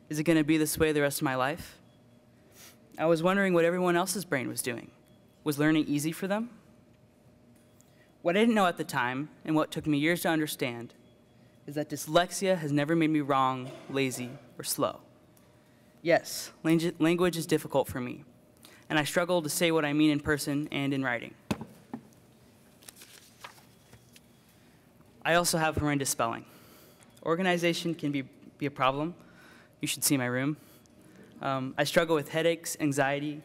Is it going to be this way the rest of my life? I was wondering what everyone else's brain was doing. Was learning easy for them? What I didn't know at the time, and what took me years to understand, is that dyslexia has never made me wrong, lazy, or slow. Yes, language is difficult for me, and I struggle to say what I mean in person and in writing. I also have horrendous spelling. Organization can be a problem. You should see my room. I struggle with headaches, anxiety,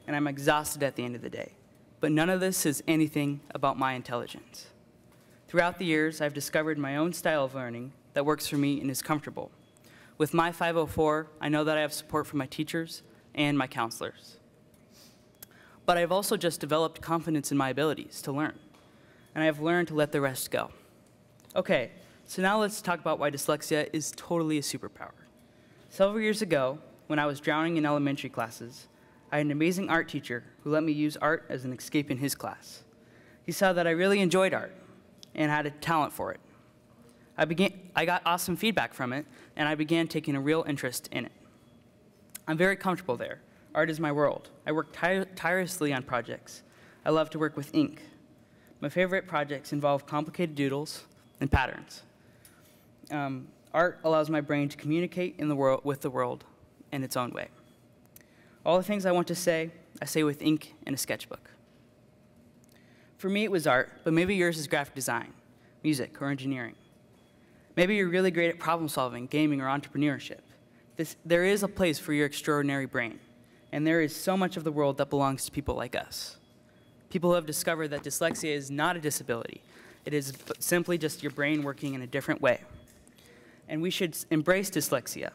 and I'm exhausted at the end of the day. But none of this says anything about my intelligence. Throughout the years, I've discovered my own style of learning that works for me and is comfortable. With my 504, I know that I have support from my teachers and my counselors. But I've also just developed confidence in my abilities to learn, and I've learned to let the rest go. Okay, so now let's talk about why dyslexia is totally a superpower. Several years ago, when I was drowning in elementary classes, I had an amazing art teacher who let me use art as an escape in his class. He saw that I really enjoyed art and had a talent for it. I got awesome feedback from it, and I began taking a real interest in it. I'm very comfortable there. Art is my world. I work tirelessly on projects. I love to work with ink. My favorite projects involve complicated doodles and patterns. Art allows my brain to communicate with the world in its own way. All the things I want to say, I say with ink and a sketchbook. For me, it was art, but maybe yours is graphic design, music, or engineering. Maybe you're really great at problem solving, gaming, or entrepreneurship. There is a place for your extraordinary brain, and there is so much of the world that belongs to people like us. People who have discovered that dyslexia is not a disability. It is simply just your brain working in a different way. And we should embrace dyslexia.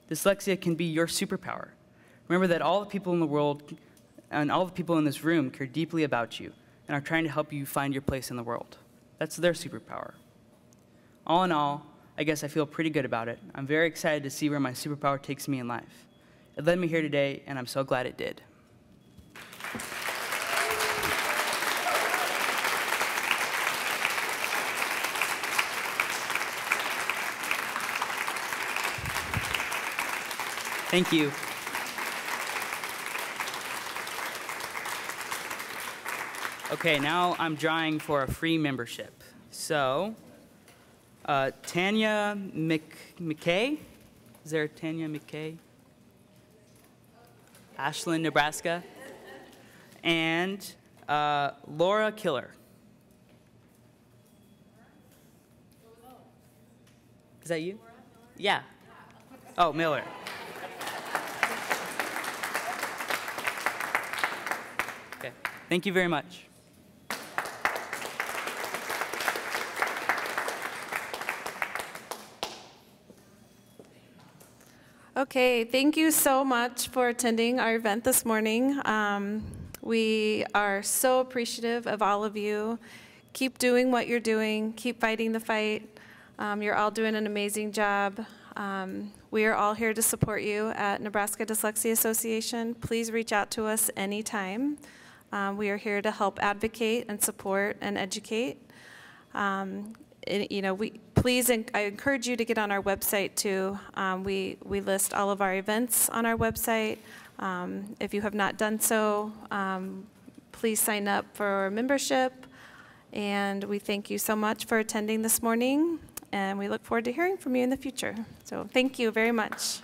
Dyslexia can be your superpower. Remember that all the people in the world and all the people in this room care deeply about you and are trying to help you find your place in the world. That's their superpower. All in all, I guess I feel pretty good about it. I'm very excited to see where my superpower takes me in life. It led me here today, and I'm so glad it did. Thank you. Okay, now I'm drawing for a free membership. So, Tanya McKay? Is there a Tanya McKay? Ashland, Nebraska. And Laura Killer. Is that you? Yeah. Oh, Miller. Okay. Thank you very much. Okay, thank you so much for attending our event this morning. We are so appreciative of all of you. Keep doing what you're doing. Keep fighting the fight. You're all doing an amazing job. We are all here to support you at Nebraska Dyslexia Association. Please reach out to us anytime. We are here to help advocate and support and educate. I encourage you to get on our website too. We list all of our events on our website. If you have not done so, please sign up for membership. And we thank you so much for attending this morning, and we look forward to hearing from you in the future. So thank you very much.